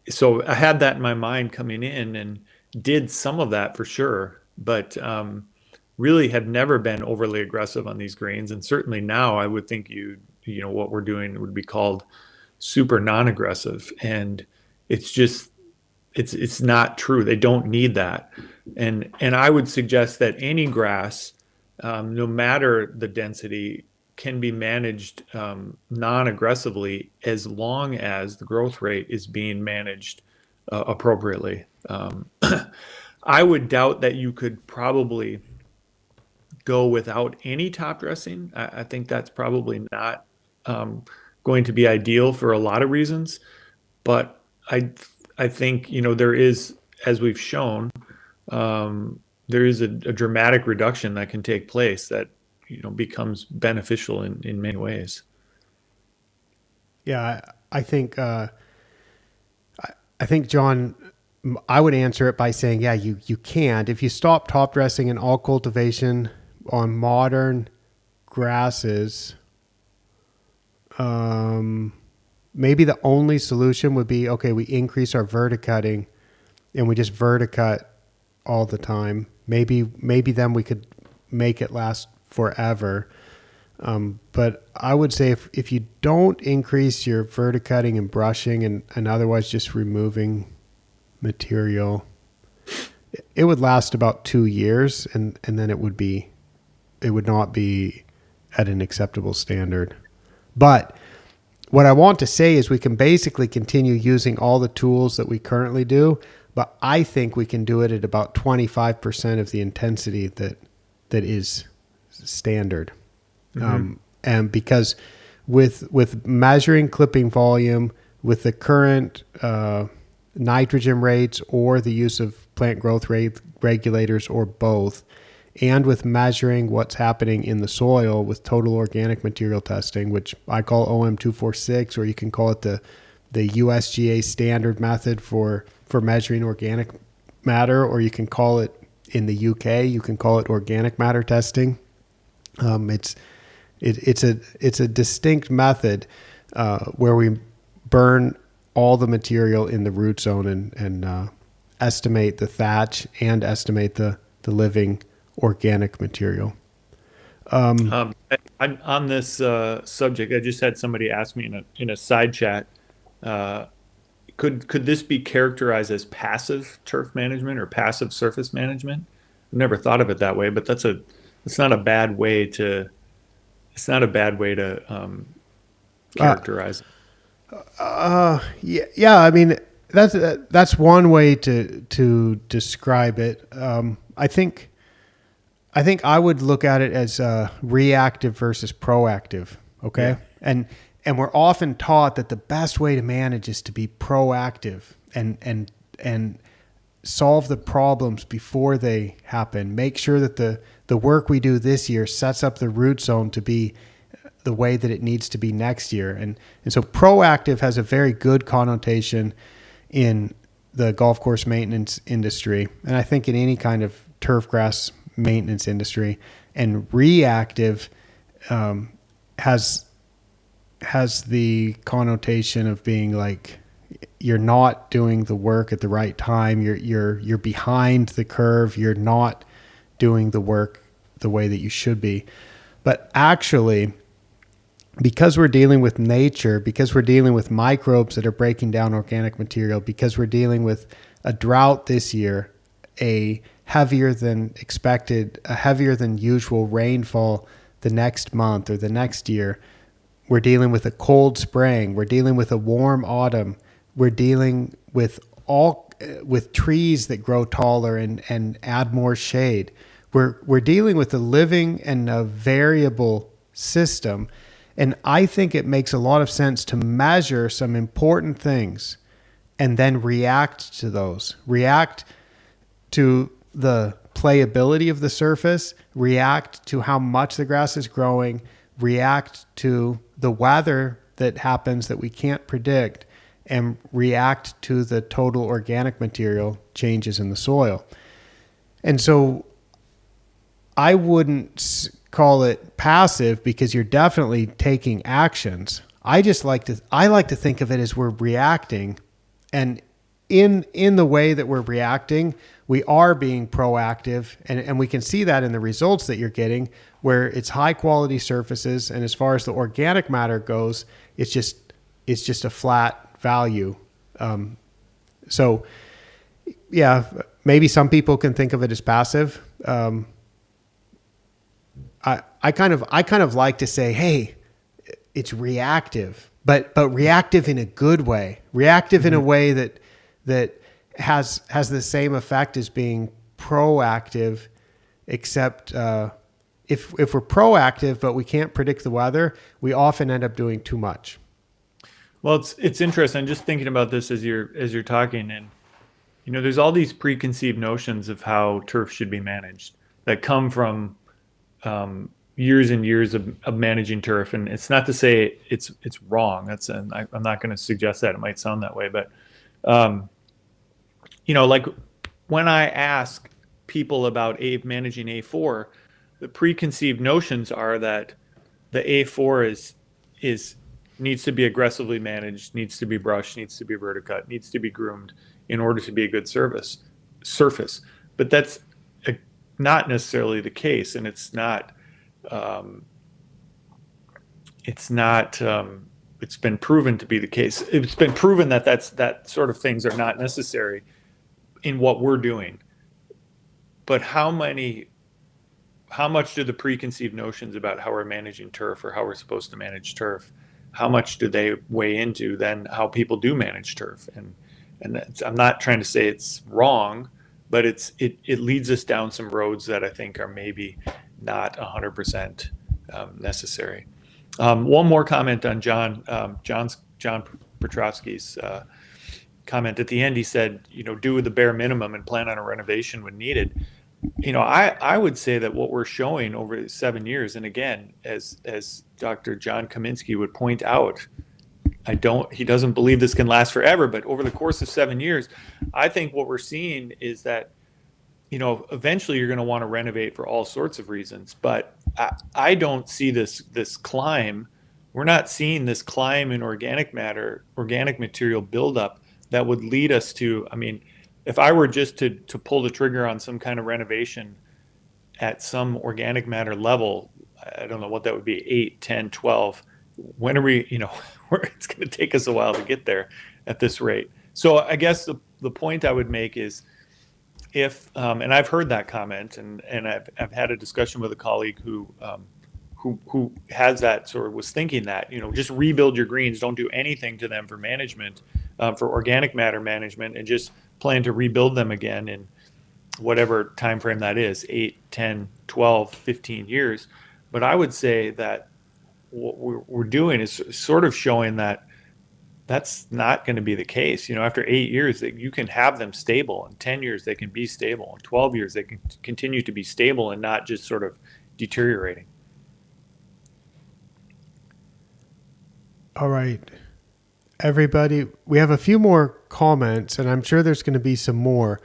so I had that in my mind coming in and did some of that for sure, but really have never been overly aggressive on these greens. And certainly now I would think what we're doing would be called super non-aggressive. And it's just, it's not true. They don't need that. And I would suggest that any grass, no matter the density, can be managed non-aggressively as long as the growth rate is being managed appropriately. I would doubt that you could probably go without any top dressing. I think that's probably not going to be ideal for a lot of reasons. But I think, there is, as we've shown, there is a dramatic reduction that can take place that, becomes beneficial in many ways. Yeah, I think, John, I would answer it by saying, yeah, you can't. If you stop top dressing and all cultivation on modern grasses, maybe the only solution would be, okay, we increase our verticutting and we just verticut all the time. Maybe then we could make it last forever. But I would say if you don't increase your verticutting and brushing and otherwise just removing material, it would last about 2 years and then it would not be at an acceptable standard. But what I want to say is we can basically continue using all the tools that we currently do, but I think we can do it at about 25% of the intensity that is standard. Mm-hmm. And because with measuring clipping volume, with the current nitrogen rates or the use of plant growth rate regulators or both, and with measuring what's happening in the soil with total organic material testing, which I call OM246, or you can call it the USGA standard method for measuring organic matter, or you can call it, in the UK, you can call it organic matter testing. It's a distinct method where we burn all the material in the root zone and estimate the thatch and estimate the living organic material. On this subject, I just had somebody ask me in a side chat, could this be characterized as passive turf management or passive surface management? I've never thought of it that way, but it's not a bad way to characterize it. Yeah. I mean, That's one way to describe it. I think I would look at it as reactive versus proactive. Okay, Yeah. and we're often taught that the best way to manage is to be proactive and solve the problems before they happen. Make sure that the work we do this year sets up the root zone to be the way that it needs to be next year. And so proactive has a very good connotation in the golf course maintenance industry, and I think in any kind of turf grass maintenance industry. And reactive has the connotation of being like you're not doing the work at the right time. You're behind the curve. You're not doing the work the way that you should be. But actually, because we're dealing with nature, because we're dealing with microbes that are breaking down organic material, because we're dealing with a drought this year, a heavier than expected, a heavier than usual rainfall the next month or the next year, we're dealing with a cold spring, we're dealing with a warm autumn, we're dealing with with trees that grow taller and add more shade. We're dealing with a living and a variable system. And I think it makes a lot of sense to measure some important things and then react to those. React to the playability of the surface, react to how much the grass is growing, react to the weather that happens that we can't predict, and react to the total organic material changes in the soil. And so I wouldn't call it passive because you're definitely taking actions. I like to think of it as we're reacting, and in the way that we're reacting, we are being proactive, and we can see that in the results that you're getting, where it's high quality surfaces, and as far as the organic matter goes, it's just a flat value. So yeah, maybe some people can think of it as passive. I kind of like to say, hey, it's reactive, but reactive in a good way, reactive in a way that has the same effect as being proactive, except if we're proactive but we can't predict the weather, we often end up doing too much. Well, it's interesting. I'm just thinking about this as you're talking, and there's all these preconceived notions of how turf should be managed that come from years and years of managing turf. And it's not to say it's wrong. I'm not going to suggest that. It might sound that way, but like when I ask people about managing A4, the preconceived notions are that the A4 is needs to be aggressively managed, needs to be brushed, needs to be verticut, needs to be groomed in order to be a good surface. But that's not necessarily the case, and it's not. It's been proven to be the case. It's been proven that sort of things are not necessary in what we're doing. But how much do the preconceived notions about how we're managing turf or how we're supposed to manage turf, how much do they weigh into then how people do manage turf? And I'm not trying to say it's wrong, but it leads us down some roads that I think are maybe not 100% necessary. One more comment on John Petrowski's comment at the end. He said, do the bare minimum and plan on a renovation when needed. I would say that what we're showing over 7 years, and again, as Dr. John Kaminsky would point out, he doesn't believe this can last forever, but over the course of 7 years, I think what we're seeing is that, eventually you're going to want to renovate for all sorts of reasons, but I don't see this climb. We're not seeing this climb in organic material buildup that would lead us to, if I were just to pull the trigger on some kind of renovation at some organic matter level, I don't know what that would be, 8, 10, 12. When are we, it's going to take us a while to get there at this rate. So I guess the point I would make is if, and I've heard that comment, and I've had a discussion with a colleague who has that sort of was thinking that, just rebuild your greens, don't do anything to them for management for organic matter management, and just plan to rebuild them again in whatever time frame that is, 8, 10, 12, 15 years. But I would say that what we're doing is sort of showing that that's not going to be the case. After 8 years, that you can have them stable. In 10 years, they can be stable. In 12 years, they can continue to be stable and not just sort of deteriorating. All right, everybody, we have a few more comments, and I'm sure there's going to be some more.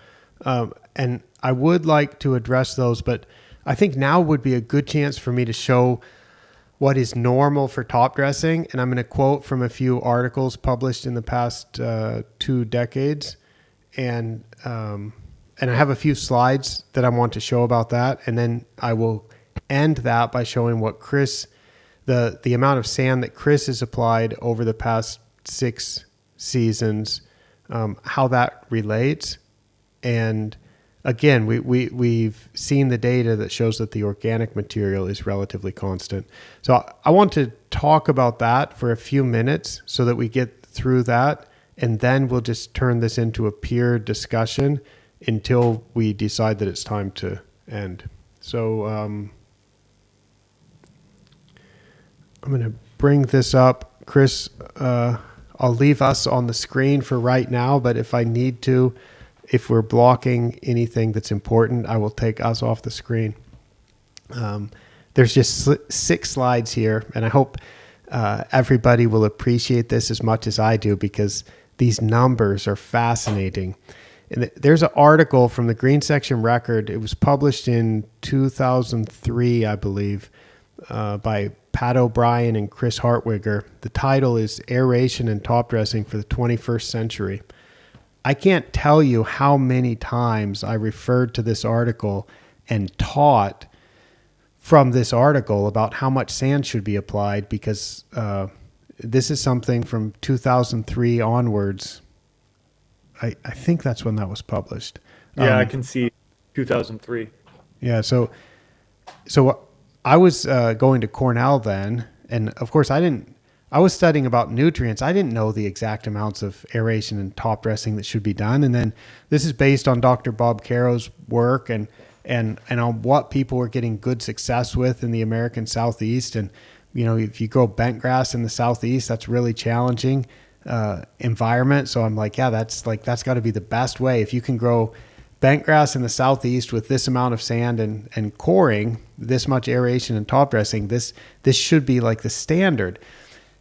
And I would like to address those, but I think now would be a good chance for me to show what is normal for top dressing. And I'm going to quote from a few articles published in the past 2 decades. And I have a few slides that I want to show about that. And then I will end that by showing what Chris, the amount of sand that Chris has applied over the past 6 seasons, how that relates. And again, we've seen the data that shows that the organic material is relatively constant. So I want to talk about that for a few minutes so that we get through that, and then we'll just turn this into a peer discussion until we decide that it's time to end. So I'm going to bring this up. Chris, I'll leave us on the screen for right now, but if I need to, if we're blocking anything that's important, I will take us off the screen. There's just 6 slides here, and I hope everybody will appreciate this as much as I do, because these numbers are fascinating. And there's an article from the Green Section Record. It was published in 2003, I believe, by Pat O'Brien and Chris Hartwigger. The title is Aeration and Top Dressing for the 21st Century. I can't tell you how many times I referred to this article and taught from this article about how much sand should be applied, because this is something from 2003 onwards. I think that's when that was published. Yeah, I can see 2003. Yeah, so I was going to Cornell then, and of course I was studying about nutrients. I didn't know the exact amounts of aeration and top dressing that should be done. And then this is based on Dr. Bob Caro's work and on what people were getting good success with in the American Southeast. And, if you grow bent grass in the Southeast, that's really challenging environment. So I'm like, yeah, that's got to be the best way. If you can grow bent grass in the Southeast with this amount of sand and coring, this much aeration and top dressing, this should be like the standard.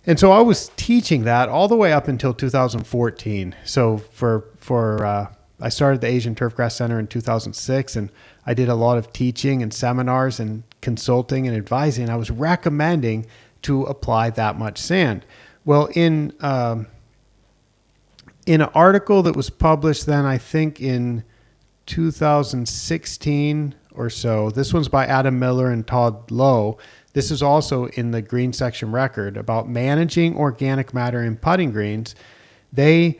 And so I was teaching that all the way up until 2014. So I started the Asian Turfgrass Center in 2006, and I did a lot of teaching and seminars and consulting and advising. I was recommending to apply that much sand. Well, in an article that was published then, I think in 2016 or so, this one's by Adam Miller and Todd Lowe. This is also in the Green Section Record about managing organic matter in putting greens. They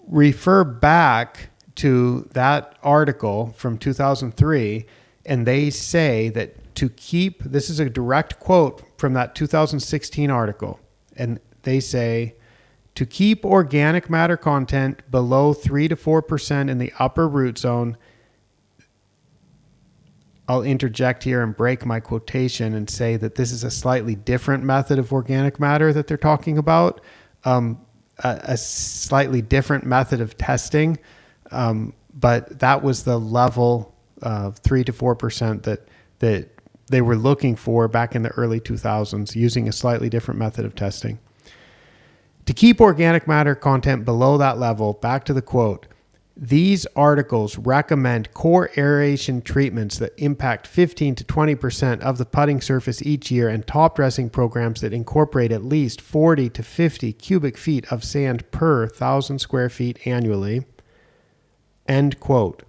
refer back to that article from 2003, and they say that this is a direct quote from that 2016 article, and they say, to keep organic matter content below 3 to 4% in the upper root zone. I'll interject here and break my quotation and say that this is a slightly different method of organic matter that they're talking about, a slightly different method of testing, but that was the level of 3 to 4% that they were looking for back in the early 2000s using a slightly different method of testing. To keep organic matter content below that level, back to the quote, these articles recommend core aeration treatments that impact 15 to 20% of the putting surface each year, and top dressing programs that incorporate at least 40 to 50 cubic feet of sand per 1,000 square feet annually. End quote.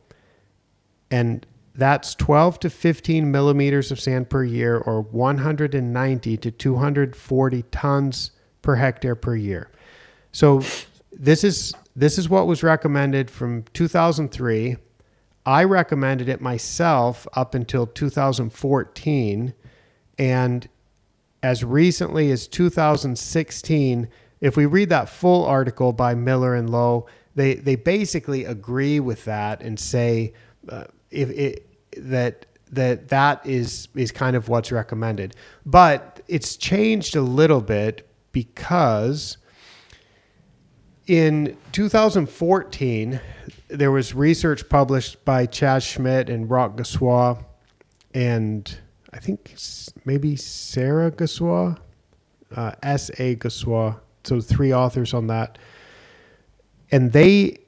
And that's 12 to 15 millimeters of sand per year, or 190 to 240 tons per hectare per year. So this is what was recommended from 2003. I recommended it myself up until 2014. And as recently as 2016, if we read that full article by Miller and Lowe, they basically agree with that and say that is kind of what's recommended. But it's changed a little bit because in 2014, there was research published by Chaz Schmidt and Roch Gassois, and I think maybe Sarah Gassois, S.A. Gassois. So 3 authors on that. And they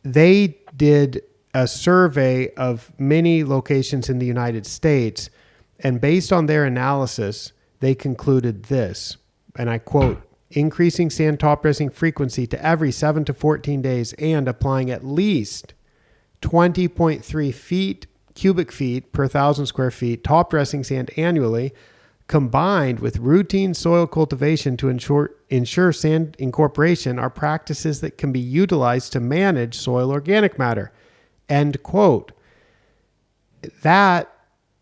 did a survey of many locations in the United States. And based on their analysis, they concluded this, and I quote, increasing sand top dressing frequency to every 7 to 14 days and applying at least 20.3 cubic feet per 1,000 square feet top dressing sand annually, combined with routine soil cultivation to ensure sand incorporation, are practices that can be utilized to manage soil organic matter. End quote. That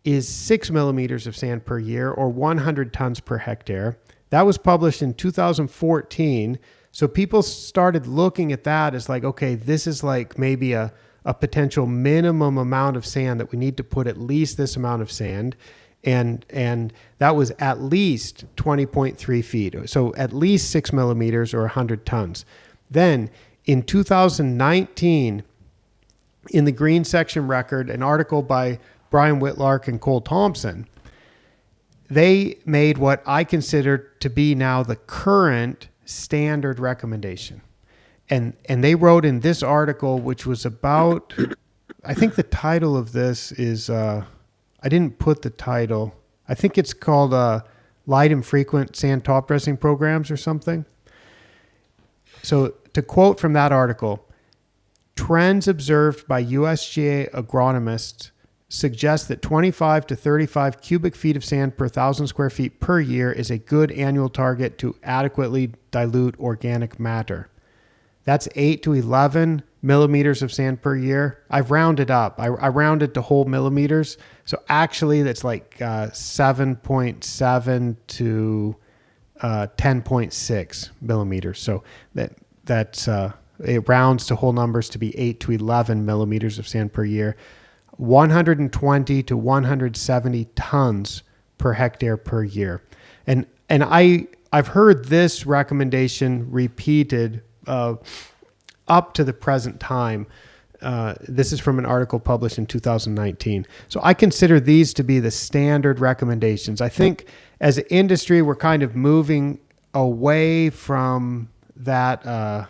is 6 millimeters of sand per year, or 100 tons per hectare. That was published in 2014. So people started looking at that as like, okay, this is like maybe a potential minimum amount of sand that we need to put at least this amount of sand. And that was at least 20.3 feet. So at least 6 millimeters or 100 tons. Then in 2019, in the Green Section Record, an article by Brian Whitlark and Cole Thompson, they made what I consider to be now the current standard recommendation. And they wrote in this article, which was about, I think the title of this is, I didn't put the title. I think it's called Light and Frequent Sand Top Dressing Programs or something. So to quote from that article, trends observed by USGA agronomists suggest that 25 to 35 cubic feet of sand per 1,000 square feet per year is a good annual target to adequately dilute organic matter. That's 8 to 11 millimeters of sand per year. I've rounded up. I rounded to whole millimeters. So actually that's like 7.7 to 10.6 millimeters. So that's it rounds to whole numbers to be 8 to 11 millimeters of sand per year. 120 to 170 tons per hectare per year. And I've heard this recommendation repeated up to the present time. This is from an article published in 2019. So I consider these to be the standard recommendations. I think as an industry, we're kind of moving away from that,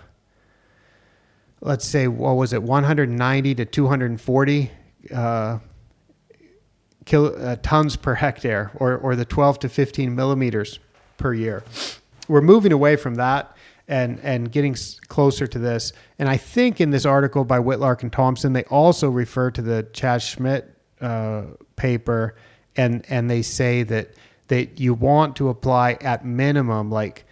let's say, what was it, 190 to 240 tons per hectare, or the 12 to 15 millimeters per year. We're moving away from that and getting closer to this. And I think in this article by Whitlark and Thompson, they also refer to the Chaz Schmidt paper, and they say that you want to apply at minimum, like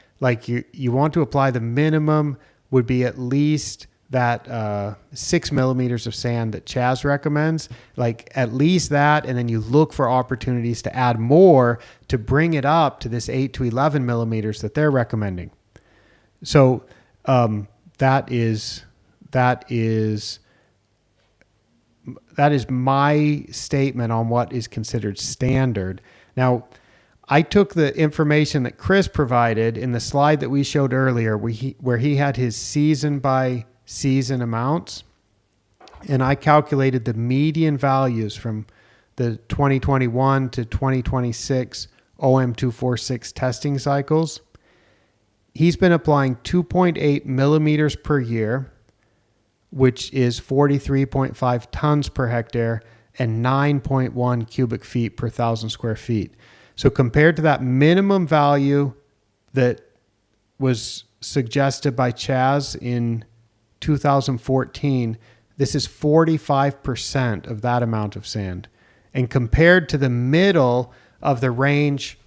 you want to apply the minimum would be at least that 6 millimeters of sand that Chaz recommends, like at least that, and then you look for opportunities to add more to bring it up to this 8 to 11 millimeters that they're recommending. So that is my statement on what is considered standard. Now, I took the information that Chris provided in the slide that we showed earlier, where he had his season by season amounts, and I calculated the median values from the 2021 to 2026 OM246 testing cycles. He's been applying 2.8 millimeters per year, which is 43.5 tons per hectare, and 9.1 cubic feet per 1,000 square feet. So compared to that minimum value that was suggested by Chaz in 2014, this is 45% of that amount of sand. And compared to the middle of the range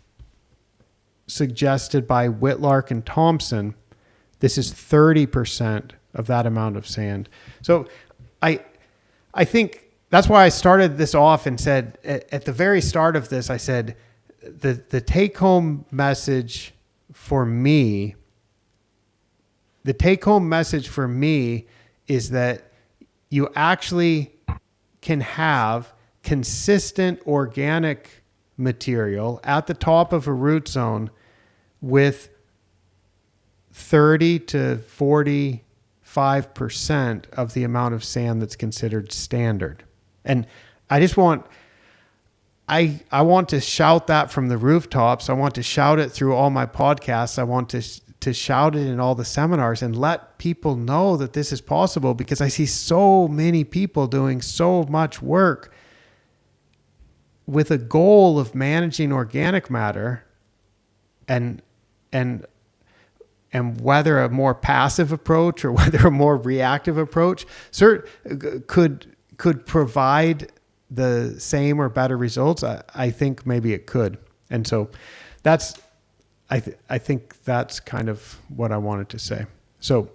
suggested by Whitlark and Thompson, this is 30% of that amount of sand. So I think that's why I started this off and said, at the very start of this, I said, the take-home message for me the take home message for me is that you actually can have consistent organic material at the top of a root zone with 30 to 45% of the amount of sand that's considered standard. And I just want, I want to shout that from the rooftops. I want to shout it through all my podcasts. I want to shout it in all the seminars and let people know that this is possible, because I see so many people doing so much work with a goal of managing organic matter, and whether a more passive approach or whether a more reactive approach could provide the same or better results. I think maybe it could. And so that's, I think that's kind of what I wanted to say. So,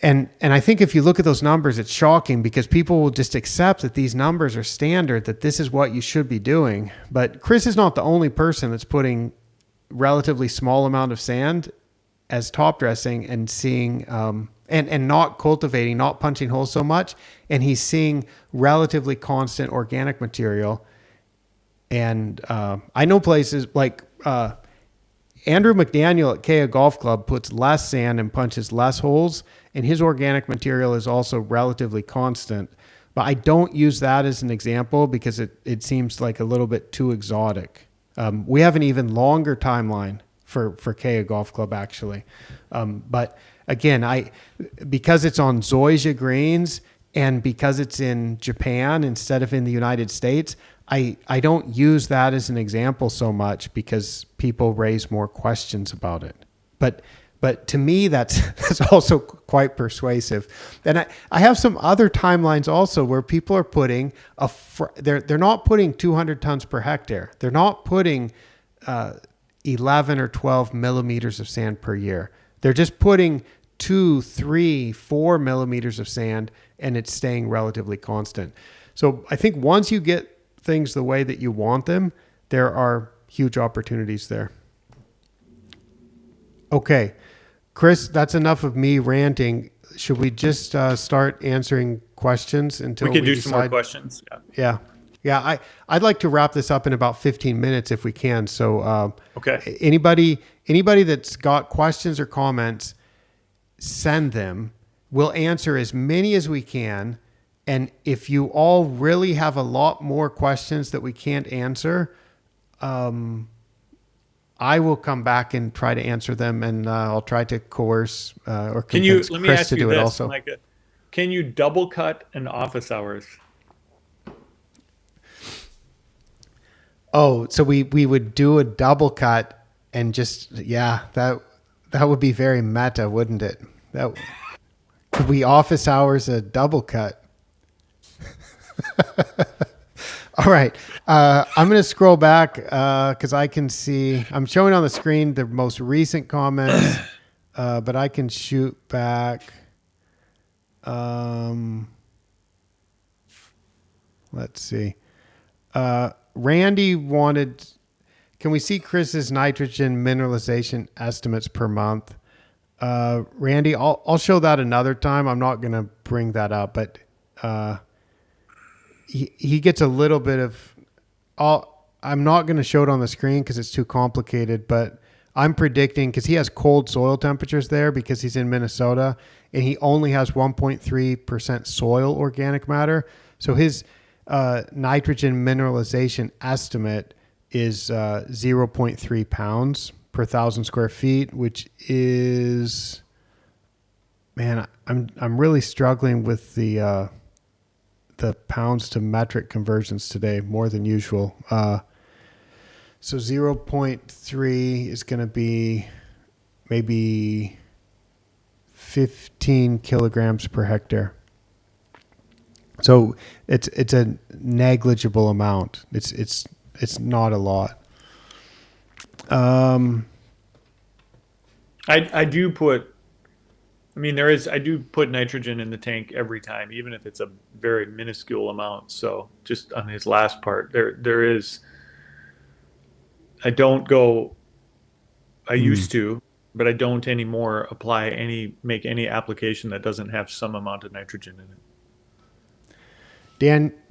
and I think if you look at those numbers, it's shocking, because people will just accept that these numbers are standard, that this is what you should be doing. But Chris is not the only person that's putting relatively small amount of sand as top dressing and seeing, and not cultivating, not punching holes so much. And he's seeing relatively constant organic material. And I know places like Andrew McDaniel at Kea Golf Club puts less sand and punches less holes, and his organic material is also relatively constant. But I don't use that as an example because it seems like a little bit too exotic. We have an even longer timeline for Kea Golf Club, actually. But again, because it's on Zoysia greens and because it's in Japan instead of in the United States, I don't use that as an example so much because people raise more questions about it. But to me, that's also quite persuasive. And I have some other timelines also where people are putting they're not putting 200 tons per hectare. They're not putting 11 or 12 millimeters of sand per year. They're just putting 2, 3, 4 millimeters of sand, and it's staying relatively constant. So I think once you get things the way that you want them, there are huge opportunities there. Okay, Chris, that's enough of me ranting. Should we just start answering questions until we can do some more questions? Yeah. I'd like to wrap this up in about 15 minutes if we can. So, okay. Anybody that's got questions or comments, send them. We'll answer as many as we can. And if you all really have a lot more questions that we can't answer, I will come back and try to answer them, and I'll try to coerce or convince Chris to do it also. Micah, can you double cut in office hours? Oh, so we would do a double cut and just, that would be very meta, wouldn't it? Could we office hours a double cut? All right. I'm going to scroll back because I can see, I'm showing on the screen the most recent comments, but I can shoot back. Let's see. Randy wanted, can we see Chris's nitrogen mineralization estimates per month? Randy, I'll show that another time. I'm not going to bring that up, but he gets a little bit of, I'm not going to show it on the screen because it's too complicated, but I'm predicting, because he has cold soil temperatures there because he's in Minnesota, and he only has 1.3% soil organic matter. So his nitrogen mineralization estimate is 0.3 pounds per 1,000 square feet, which is, man, I'm really struggling with the pounds to metric conversions today, more than usual. So 0.3 is going to be maybe 15 kilograms per hectare. So it's a negligible amount. It's not a lot. I do put nitrogen in the tank every time, even if it's a very minuscule amount. So just on his last part, there is, I don't go, I used to, but I don't anymore make any application that doesn't have some amount of nitrogen in it.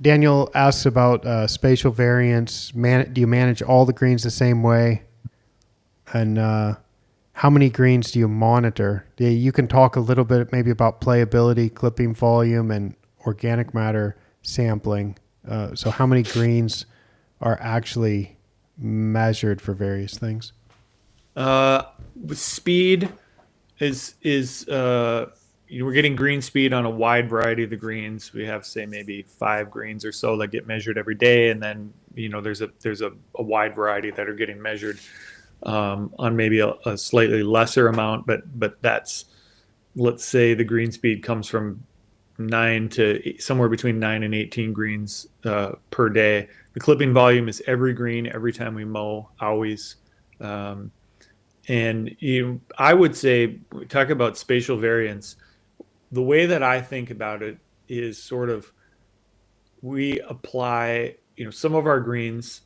Daniel asks about spatial variance. Do you manage all the greens the same way? And how many greens do you monitor? You can talk a little bit maybe about playability, clipping volume, and organic matter sampling. So how many greens are actually measured for various things? Speed is we're getting green speed on a wide variety of the greens. We have, say, maybe 5 greens or so that get measured every day, and then there's a wide variety that are getting measured on maybe a slightly lesser amount, but that's, let's say the green speed comes from somewhere between 9 and 18 greens per day. The clipping volume is every green every time we mow, always. And I would say, we talk about spatial variance. The way that I think about it is sort of, we apply, some of our greens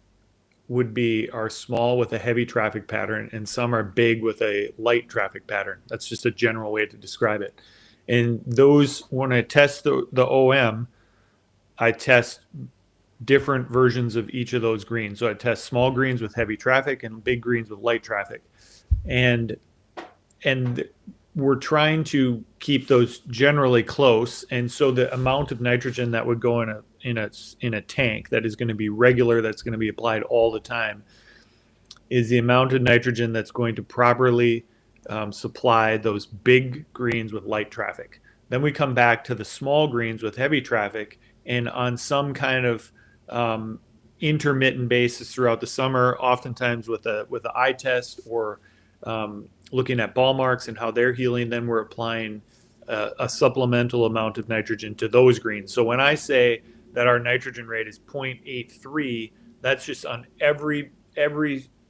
are small with a heavy traffic pattern, and some are big with a light traffic pattern. That's just a general way to describe it. And those, when I test the OM, I test different versions of each of those greens. So I test small greens with heavy traffic and big greens with light traffic. And we're trying to keep those generally close. And so the amount of nitrogen that would go in a tank that is going to be regular, that's going to be applied all the time, is the amount of nitrogen that's going to properly supply those big greens with light traffic. Then we come back to the small greens with heavy traffic, and on some kind of intermittent basis throughout the summer, oftentimes with a eye test or looking at ball marks and how they're healing, then we're applying a supplemental amount of nitrogen to those greens. So when I say that our nitrogen rate is 0.83, that's just on every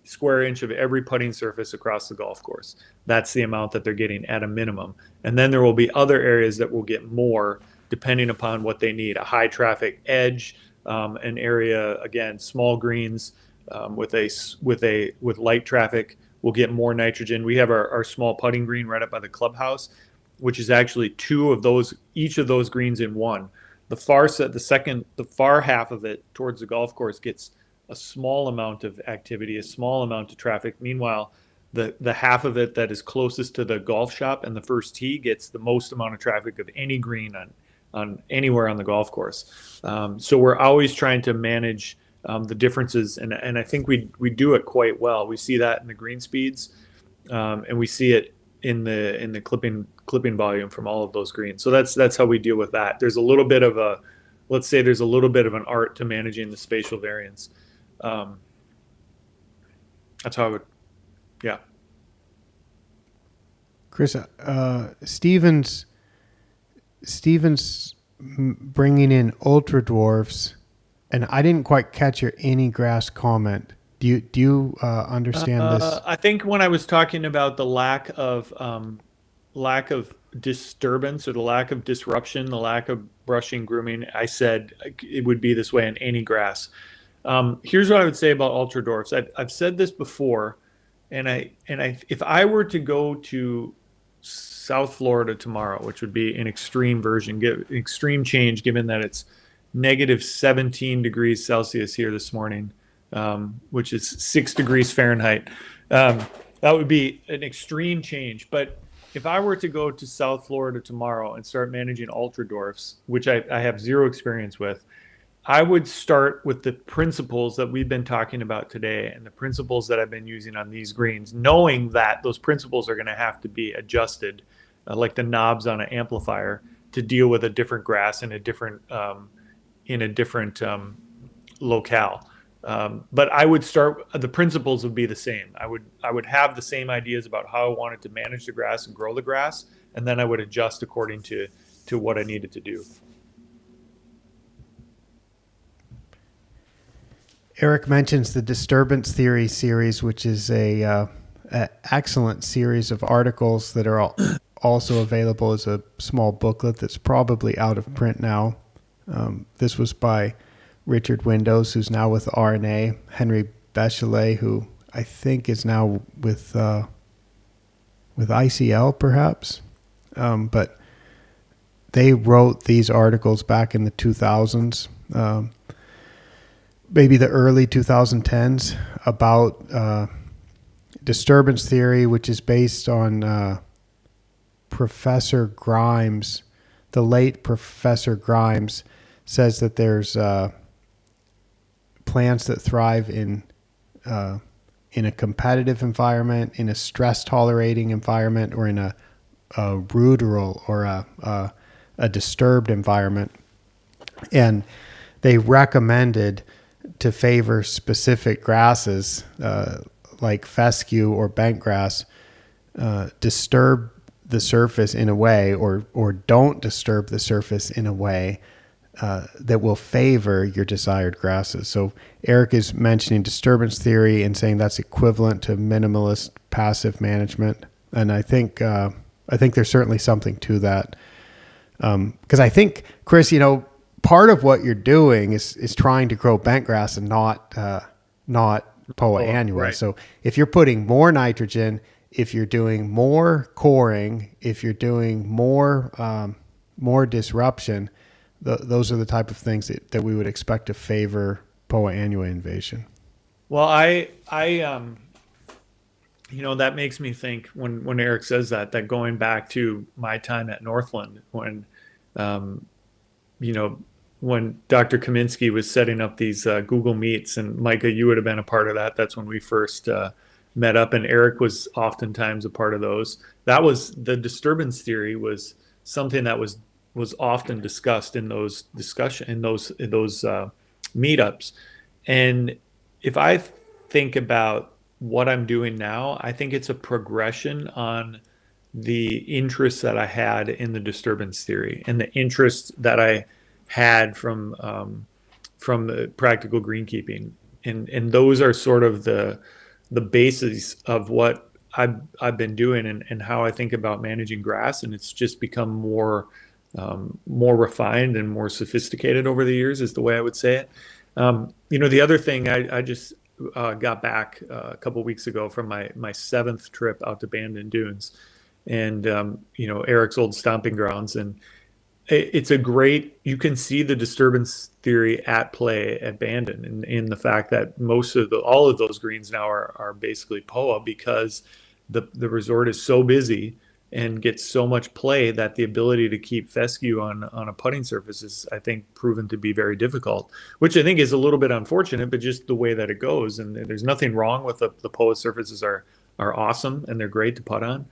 square inch of every putting surface across the golf course. That's the amount that they're getting at a minimum. And then there will be other areas that will get more depending upon what they need. A high traffic edge, an area, again, small greens with light traffic will get more nitrogen. We have our small putting green right up by the clubhouse, which is actually each of those greens in one. The far half of it towards the golf course gets a small amount of activity, a small amount of traffic. Meanwhile, the half of it that is closest to the golf shop and the first tee gets the most amount of traffic of any green on anywhere on the golf course. So we're always trying to manage the differences, and I think we do it quite well. We see that in the green speeds, and we see it in the clipping volume from all of those greens. So that's how we deal with that. There's a little bit of an art to managing the spatial variance. That's how I would, yeah. Chris, Stevens bringing in ultra dwarfs, and I didn't quite catch your any grass comment. Do you understand this? I think when I was talking about the lack of disturbance or the lack of disruption, the lack of brushing, grooming, I said it would be this way in any grass. Here's what I would say about ultra dwarfs. I've said this before, and if I were to go to South Florida tomorrow, which would be an extreme extreme change, given that it's negative 17 degrees Celsius here this morning, which is 6 degrees Fahrenheit. That would be an extreme change. But if I were to go to South Florida tomorrow and start managing ultra dwarfs, which I have zero experience with, I would start with the principles that we've been talking about today and the principles that I've been using on these greens, knowing that those principles are going to have to be adjusted, like the knobs on an amplifier, to deal with a different grass in a different locale. But I would start. The principles would be the same. I would have the same ideas about how I wanted to manage the grass and grow the grass, and then I would adjust according to what I needed to do. Eric mentions the Disturbance Theory series, which is a excellent series of articles that are also available as a small booklet that's probably out of print now. This was by Richard Windows, who's now with RNA, Henry Bachelet, who I think is now with with ICL perhaps, but they wrote these articles back in the 2000s, maybe the early 2010s, about disturbance theory, which is based on Professor Grimes. The late Professor Grimes says that there's plants that thrive in a competitive environment, in a stress-tolerating environment, or in a ruderal or a disturbed environment. And they recommended to favor specific grasses like fescue or bentgrass, disturb the surface in a way, or don't disturb the surface in a way that will favor your desired grasses. So Eric is mentioning disturbance theory and saying that's equivalent to minimalist passive management. And I think there's certainly something to that. Because I think, Chris, part of what you're doing is trying to grow bentgrass and not Poa annua. Right. So if you're putting more nitrogen, if you're doing more coring, if you're doing more disruption, those are the type of things that we would expect to favor Poa annua invasion. Well, I that makes me think when Eric says that going back to my time at Northland, when when Dr. Kaminsky was setting up these Google Meets, and Micah, you would have been a part of that. That's when we first met up, and Eric was oftentimes a part of those. That was the disturbance theory was something that was often discussed in those meetups. And if I think about what I'm doing now, I think it's a progression on the interest that I had in the disturbance theory and the interest that I had from the practical greenkeeping, and those are sort of the basis of what I've been doing and how I think about managing grass, and it's just become more refined and more sophisticated over the years, is the way I would say it. The other thing, I just got back a couple weeks ago from my 7th trip out to Bandon Dunes, and Eric's old stomping grounds, and it's you can see the disturbance theory at play at Bandon in the fact that all of those greens now are basically Poa, because the resort is so busy and gets so much play that the ability to keep fescue on a putting surface is, I think, proven to be very difficult, which I think is a little bit unfortunate, but just the way that it goes. And there's nothing wrong with the Poa surfaces are awesome and they're great to putt on.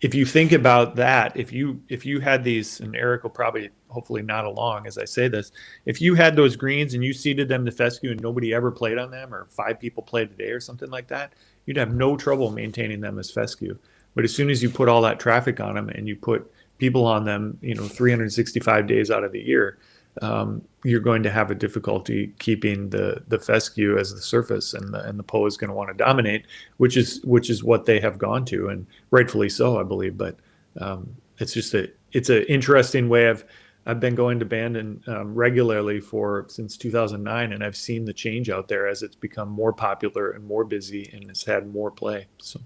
If you think about that, if you had these, and Eric will probably hopefully nod along as I say this, if you had those greens and you seeded them to fescue and nobody ever played on them, or 5 people played a day or something like that, you'd have no trouble maintaining them as fescue. But as soon as you put all that traffic on them and you put people on them, 365 days out of the year, you're going to have a difficulty keeping the fescue as the surface, and the Poa is going to want to dominate, which is what they have gone to, and rightfully so, I believe. But it's an interesting way I've been going to Bandon regularly since 2009, and I've seen the change out there as it's become more popular and more busy and it's had more play. So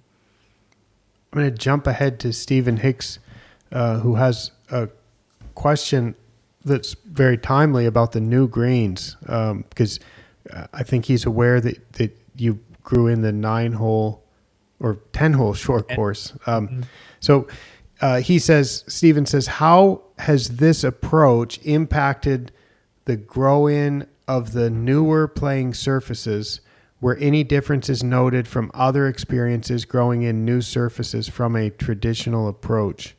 I'm going to jump ahead to Stephen Hicks, who has a question that's very timely about the new greens, because I think he's aware that you grew in the 9-hole or 10-hole short course. So Stephen says, how has this approach impacted the grow-in of the newer playing surfaces? Were any differences noted from other experiences growing in new surfaces from a traditional approach?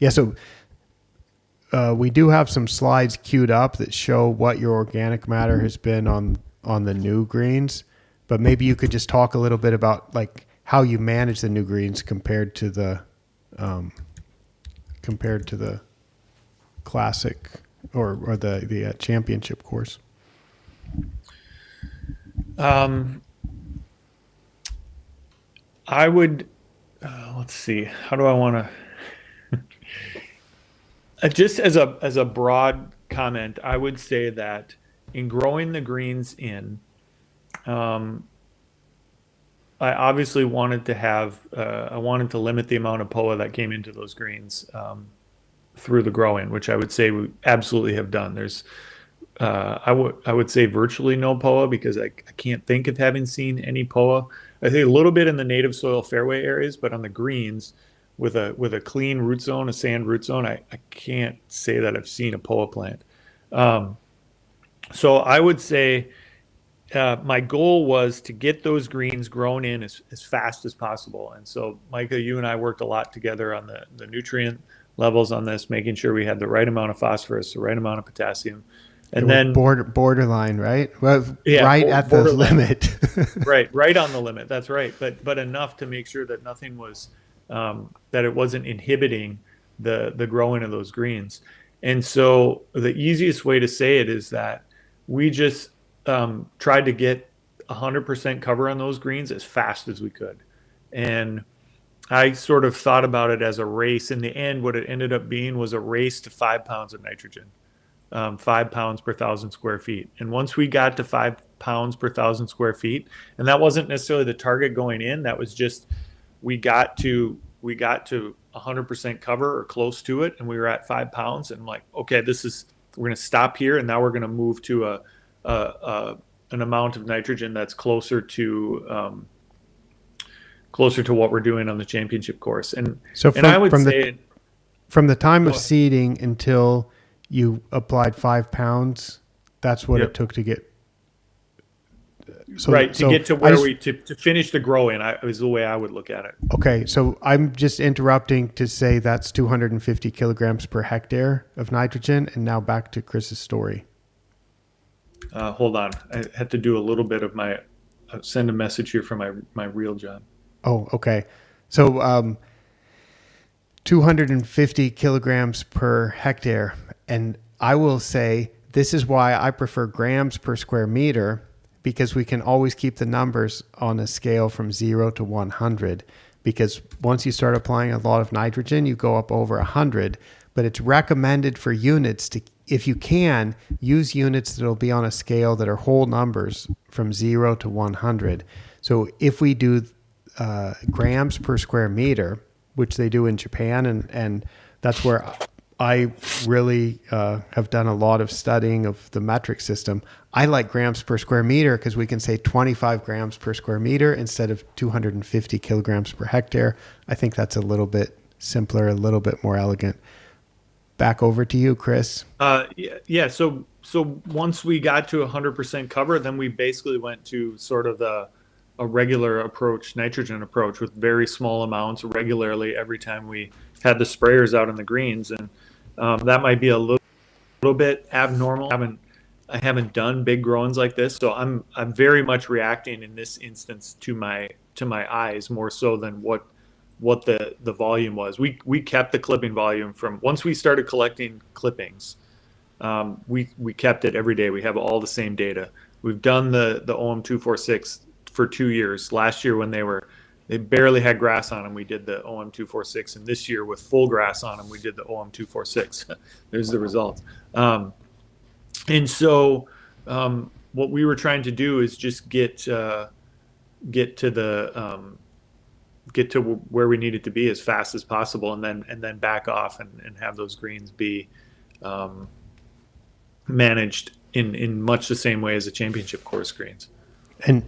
So we do have some slides queued up that show what your organic matter has been on the new greens, but maybe you could just talk a little bit about like how you manage the new greens compared to the classic or the championship course. I would, let's see, how do I want to, just as a broad comment, I would say that in growing the greens in, I obviously wanted to have I wanted to limit the amount of POA that came into those greens through the grow-in, which I would say we absolutely have done. There's I would say virtually no POA because I can't think of having seen any POA. I think a little bit in the native soil fairway areas, but on the greens with a clean root zone, a sand root zone, I can't say that I've seen a POA plant. Um, so I would say my goal was to get those greens grown in as fast as possible. And so, Micah, you and I worked a lot together on the nutrient levels on this, making sure we had the right amount of phosphorus, the right amount of potassium. It And was then, borderline, right? Well, yeah, right at the borderline, limit. right on the limit. That's right. But enough to make sure that nothing was, that it wasn't inhibiting the growing of those greens. And so the easiest way to say it is that we just tried to get 100% cover on those greens as fast as we could. And I sort of thought about it as a race. In the end, what it ended up being was a race to 5 pounds of nitrogen, 5 pounds per 1,000 square feet. And once we got to 5 pounds per 1,000 square feet, and that wasn't necessarily the target going in, that was just we got to 100% cover or close to it, and we were at 5 pounds. And I'm like, okay, we're going to stop here, and now we're going to move to an amount of nitrogen that's closer to what we're doing on the championship course. And So and I would from say, from the time go of ahead. seeding until you applied 5 pounds, that's what it Yep. took to get. So, Right, to so get to I where just, to finish the grow in, is the way I would look at it. okay, so I'm just interrupting to say that's 250 kilograms per hectare of nitrogen. And now back to Chris's story. Hold on, I had to do a little bit of my send a message here for my real job. Oh, okay. So 250 kilograms per hectare. And I will say this is why I prefer grams per square meter, because we can always keep the numbers on a scale from 0 to 100. Because once you start applying a lot of nitrogen, you go up over 100. But it's recommended for units to, if you can, use units that will be on a scale that are whole numbers from 0 to 100. So if we do grams per square meter, which they do in Japan, and that's where I really have done a lot of studying of the metric system. I like grams per square meter because we can say 25 grams per square meter instead of 250 kilograms per hectare. I think that's a little bit simpler, a little bit more elegant. Back over to you, Chris. Yeah. So once we got to 100% cover, then we basically went to sort of a regular approach, nitrogen approach, with very small amounts regularly every time we had the sprayers out in the greens. And that might be a little bit abnormal. I haven't done big growings like this, so I'm very much reacting in this instance to my eyes more so than what the volume was. We kept the clipping volume from once we started collecting clippings. We kept it every day. We have all the same data. We've done the OM246 for 2 years. Last year when they barely had grass on them, we did the OM246, and this year with full grass on them, we did the OM246. There's the results. And so what we were trying to do is just get to where we needed to be as fast as possible, and then back off and have those greens be managed in much the same way as the championship course greens. And,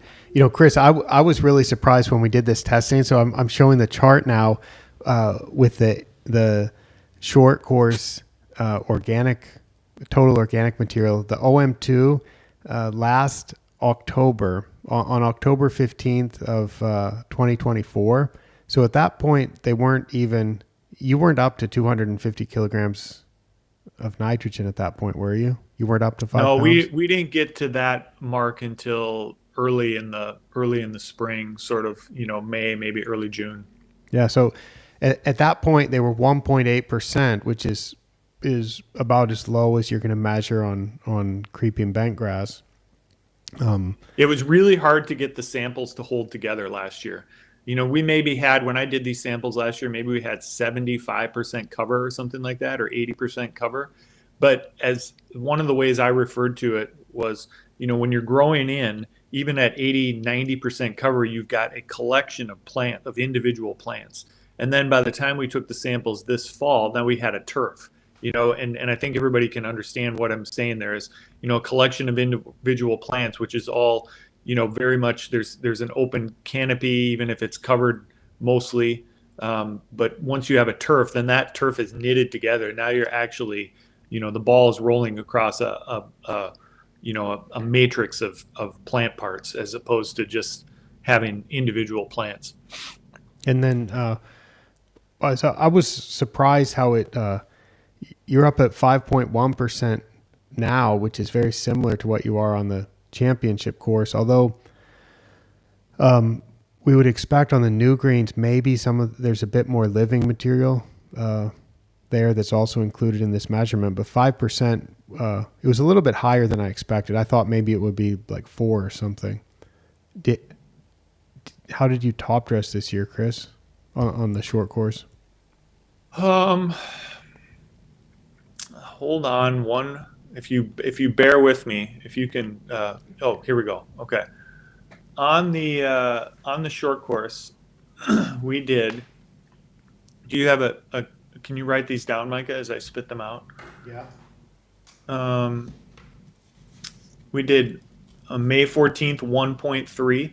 Chris, I was really surprised when we did this testing. So I'm showing the chart now with the short course total organic material. The OM2 last October, on October 15th of 2024. So at that point, you weren't up to 250 kilograms of nitrogen at that point, were you? You weren't up to 5 No, pounds? we didn't get to that mark until early in the spring, sort of, May, maybe early June. Yeah. So at that point, they were 1.8%, which is about as low as you're going to measure on creeping bent grass. It was really hard to get the samples to hold together last year. We maybe had, when I did these samples last year, maybe we had 75% cover or something like that, or 80% cover. But as one of the ways I referred to it was when you're growing in, even at 80, 90% cover, you've got a collection of individual plants. And then by the time we took the samples this fall, now we had a turf, and I think everybody can understand what I'm saying there is, a collection of individual plants, which is all, very much there's an open canopy, even if it's covered mostly. But once you have a turf, then that turf is knitted together. Now you're actually, the ball is rolling across a matrix of plant parts as opposed to just having individual plants. And then so I was surprised how you're up at 5.1% now, which is very similar to what you are on the championship course. Although we would expect on the new greens, maybe there's a bit more living material there that's also included in this measurement. But 5%, it was a little bit higher than I expected. I thought maybe it would be like 4 or something. How did you top dress this year, Chris, on the short course? Hold on one. If you bear with me, if you can. Here we go. Okay. On the short course, we did. Do you have a? Can you write these down, Micah, as I spit them out? Yeah. We did on May 14th 1.3.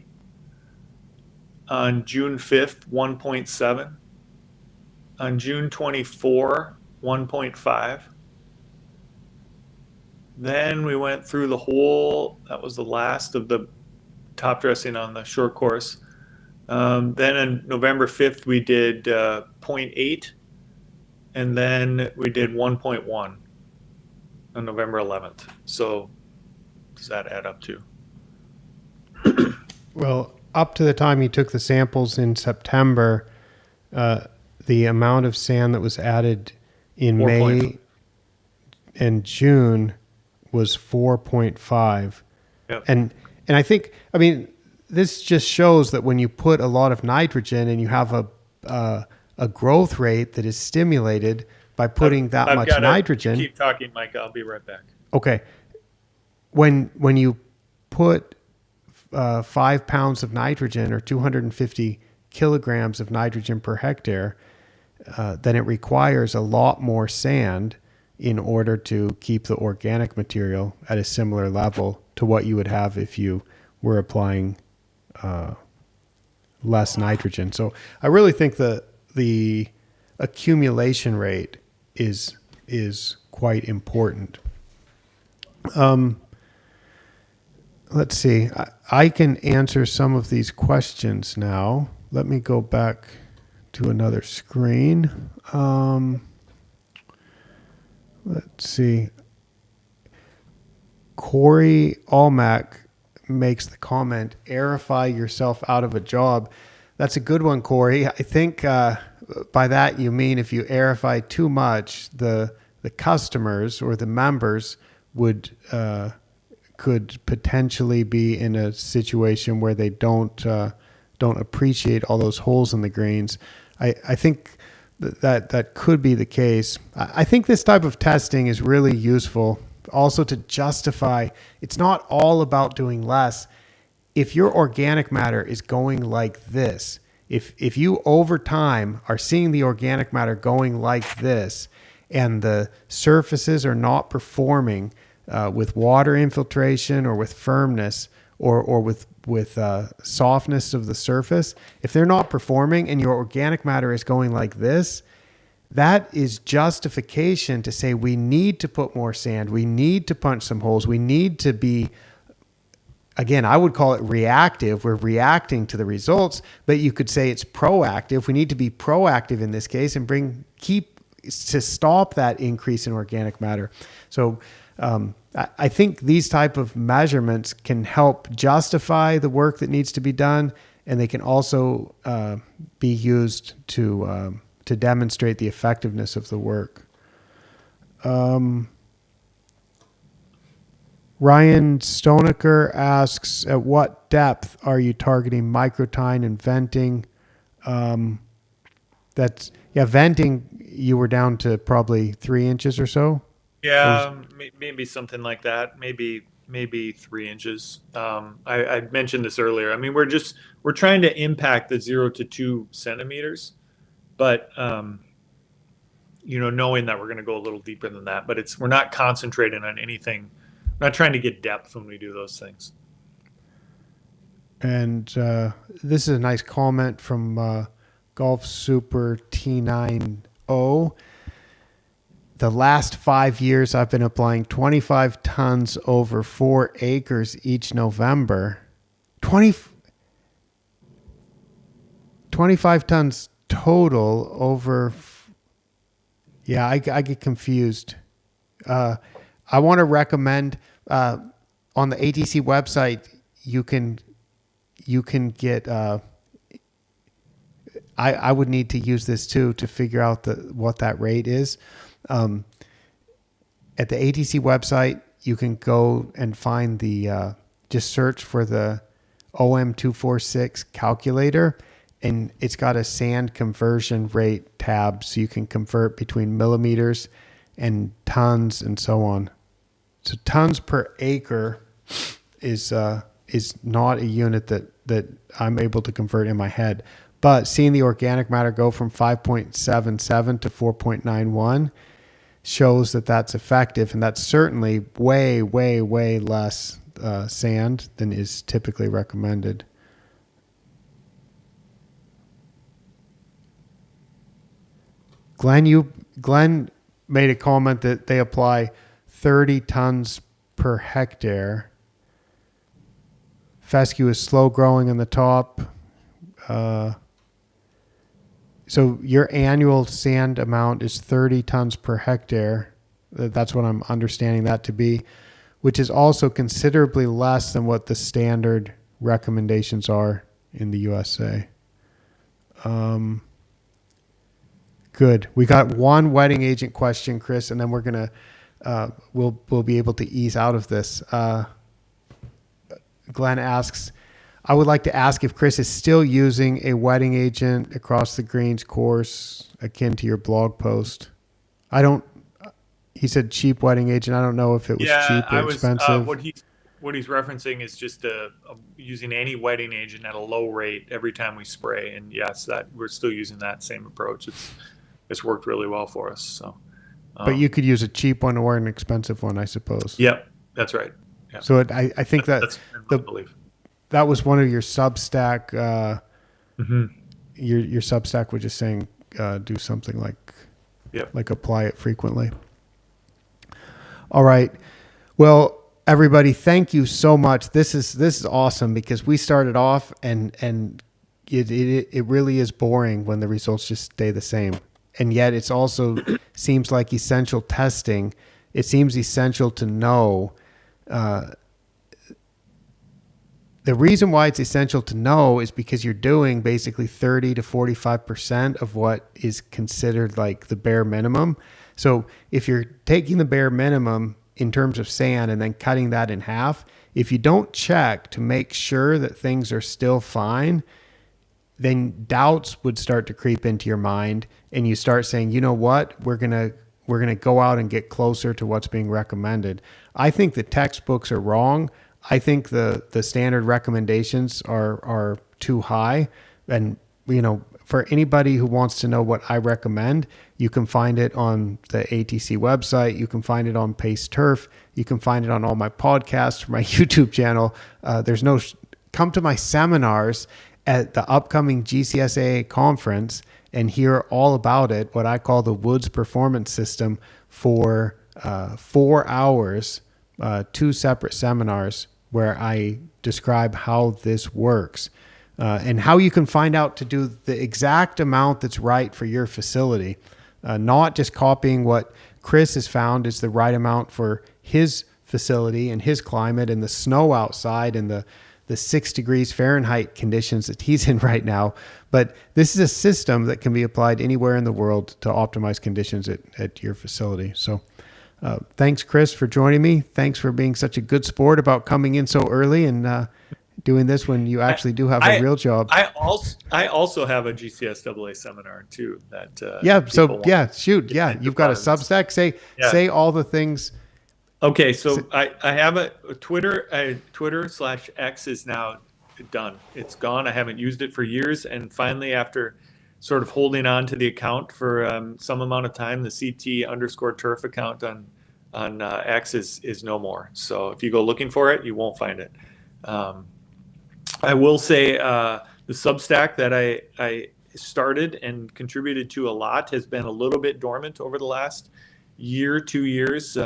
On June 5th 1.7. On June 24 1.5. Then we went through the whole. That was the last of the top dressing on the short course. Then on November 5th, we did 0.8, and then we did 1.1 on November 11th. So does that add up to? Well, up to the time you took the samples in September, the amount of sand that was added in May and June was 4.5. Yep. And I think, I mean, this just shows that when you put a lot of nitrogen and you have a growth rate that is stimulated by putting that much nitrogen. Keep talking, Mike. I'll be right back. Okay. When you put 5 pounds of nitrogen or 250 kilograms of nitrogen per hectare, then it requires a lot more sand in order to keep the organic material at a similar level to what you would have if you were applying less nitrogen. So I really think the accumulation rate is quite important. Let's see. I can answer some of these questions now. Let me go back to another screen. Let's see. Corey Almack makes the comment, aerify yourself out of a job. That's a good one, Corey. I think by that you mean if you aerify too much, the customers or the members could potentially be in a situation where they don't appreciate all those holes in the greens. I think that could be the case. I think this type of testing is really useful also to justify. It's not all about doing less. If your organic matter is going like this, if you over time are seeing the organic matter going like this and the surfaces are not performing with water infiltration or with firmness or with softness of the surface, if they're not performing and your organic matter is going like this, that is justification to say we need to put more sand, we need to punch some holes, we need to be, again, I would call it reactive. We're reacting to the results, but you could say it's proactive. We need to be proactive in this case and keep to stop that increase in organic matter. So I think these type of measurements can help justify the work that needs to be done, and they can also be used to demonstrate the effectiveness of the work. Ryan Stonecker asks, at what depth are you targeting microtine and venting? Venting, you were down to probably 3 inches or so. Yeah, maybe something like that. Maybe maybe 3 inches. I mentioned this earlier. I mean, we're trying to impact the 0 to 2 centimeters, but knowing that we're going to go a little deeper than that, but we're not concentrating on anything. We're not trying to get depth when we do those things. And this is a nice comment from Golf Super T90. The last 5 years, I've been applying 25 tons over 4 acres each November. 25 tons total over. Yeah, I get confused. I want to recommend on the ATC website, you can get. I would need to use this too to figure out what that rate is. At the ATC website, you can go and find just search for the OM246 calculator, and it's got a sand conversion rate tab, so you can convert between millimeters and tons and so on. So tons per acre is not a unit that I'm able to convert in my head. But seeing the organic matter go from 5.77 to 4.91 shows that that's effective, and that's certainly way, way, way less sand than is typically recommended. Glenn made a comment that they apply 30 tons per hectare. Fescue is slow growing in the top. So your annual sand amount is 30 tons per hectare. That's what I'm understanding that to be, which is also considerably less than what the standard recommendations are in the USA. Good. We got one wetting agent question, Chris, and then we're gonna we'll be able to ease out of this. Glenn asks, I would like to ask if Chris is still using a wetting agent across the greens course akin to your blog post. He said cheap wetting agent. I don't know if it was cheap or expensive. What he's referencing is just using any wetting agent at a low rate every time we spray. And yes, that we're still using that same approach. It's worked really well for us. So, but you could use a cheap one or an expensive one, I suppose. Yep, that's right. Yeah. So I think that's the belief. That was one of your Substack. Your Substack was just saying do something like apply it frequently. All right. Well, everybody, thank you so much. This is awesome because we started off and it really is boring when the results just stay the same. And yet it's also seems like essential testing. It seems essential to know. The reason why it's essential to know is because you're doing basically 30 to 45% of what is considered like the bare minimum. So if you're taking the bare minimum in terms of sand and then cutting that in half, if you don't check to make sure that things are still fine, then doubts would start to creep into your mind and you start saying, you know what, we're going to go out and get closer to what's being recommended. I think the textbooks are wrong. I think the standard recommendations are too high. And, for anybody who wants to know what I recommend, you can find it on the ATC website. You can find it on Pace Turf. You can find it on all my podcasts, my YouTube channel. Come to my seminars at the upcoming GCSAA conference and hear all about it, what I call the Woods Performance System, for 4 hours, 2 separate seminars where I describe how this works and how you can find out to do the exact amount that's right for your facility, not just copying what Chris has found is the right amount for his facility and his climate and the snow outside and the 6 degrees Fahrenheit conditions that he's in right now. But this is a system that can be applied anywhere in the world to optimize conditions at your facility. So thanks, Chris, for joining me. Thanks for being such a good sport about coming in so early and doing this when you actually do have a real job. I also have a GCSAA seminar too. You've got a Substack. Say all the things. Okay, so I have a Twitter/X is now done. It's gone. I haven't used it for years, and finally, after sort of holding on to the account for some amount of time, the CT_turf account on X is no more. So if you go looking for it, you won't find it. Um, I will say the Substack that I started and contributed to a lot has been a little bit dormant over the last year, 2 years.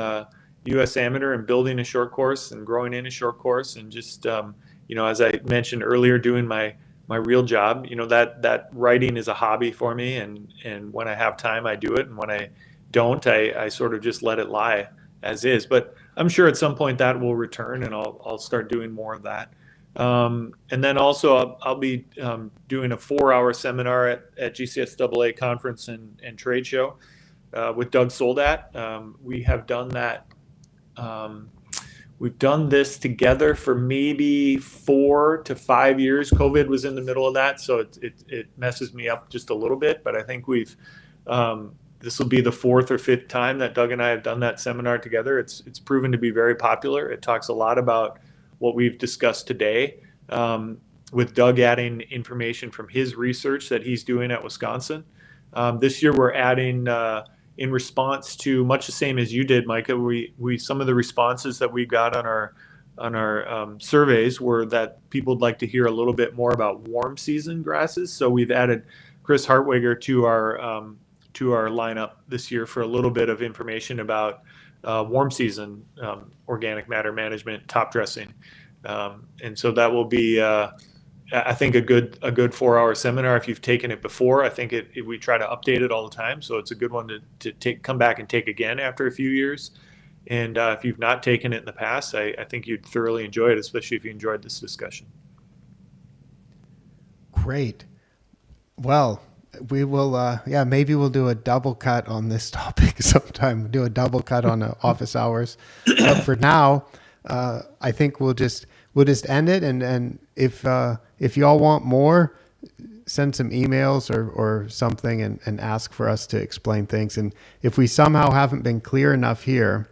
U.S. Amateur and building a short course and growing in a short course, and just as I mentioned earlier, doing my real job. That writing is a hobby for me, and when I have time, I do it, and when I don't, I sort of just let it lie as is. But I'm sure at some point that will return, and I'll start doing more of that. And then also I'll be doing a 4-hour seminar at GCSAA conference and trade show with Doug Soldat. We have done that. We've done this together for maybe 4 to 5 years. COVID was in the middle of that, so it messes me up just a little bit. But I think this will be the 4th or 5th time that Doug and I have done that seminar together. It's proven to be very popular. It talks a lot about what we've discussed today, with Doug adding information from his research that he's doing at Wisconsin. This year we're adding, in response to much the same as you did, Micah. We some of the responses that we got on our surveys were that people would like to hear a little bit more about warm season grasses. So we've added Chris Hartwager to our lineup this year for a little bit of information about warm season organic matter management, top dressing, and so that will be, I think, a good 4-hour seminar. If you've taken it before, I think we try to update it all the time, so it's a good one to come back and take again after a few years. And if you've not taken it in the past, I think you'd thoroughly enjoy it, especially if you enjoyed this discussion. Great. Well, we will, maybe we'll do a double cut on this topic sometime. Do a double cut on office hours. But for now, I think we'll just end it. And if y'all want more, send some emails or something and ask for us to explain things. And if we somehow haven't been clear enough here,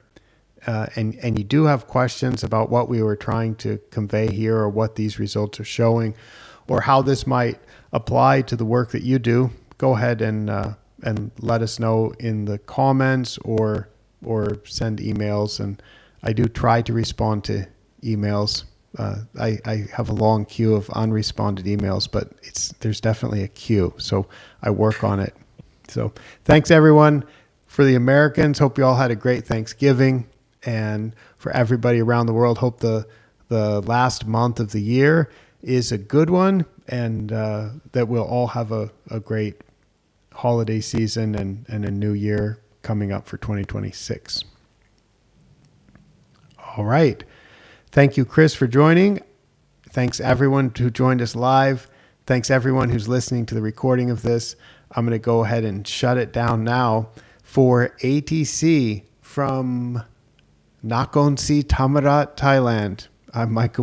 and you do have questions about what we were trying to convey here, or what these results are showing, or how this might apply to the work that you do, go ahead and let us know in the comments or send emails. And I do try to respond to emails. I have a long queue of unresponded emails, but there's definitely a queue, so I work on it. So thanks everyone. For the Americans, hope you all had a great Thanksgiving, and for everybody around the world, hope the last month of the year is a good one, and that we'll all have a great holiday season and a new year coming up for 2026. All right. Thank you, Chris, for joining. Thanks everyone who joined us live. Thanks everyone who's listening to the recording of this. I'm going to go ahead and shut it down now. For ATC from Nakhon Si Thammarat, Thailand, I'm Michael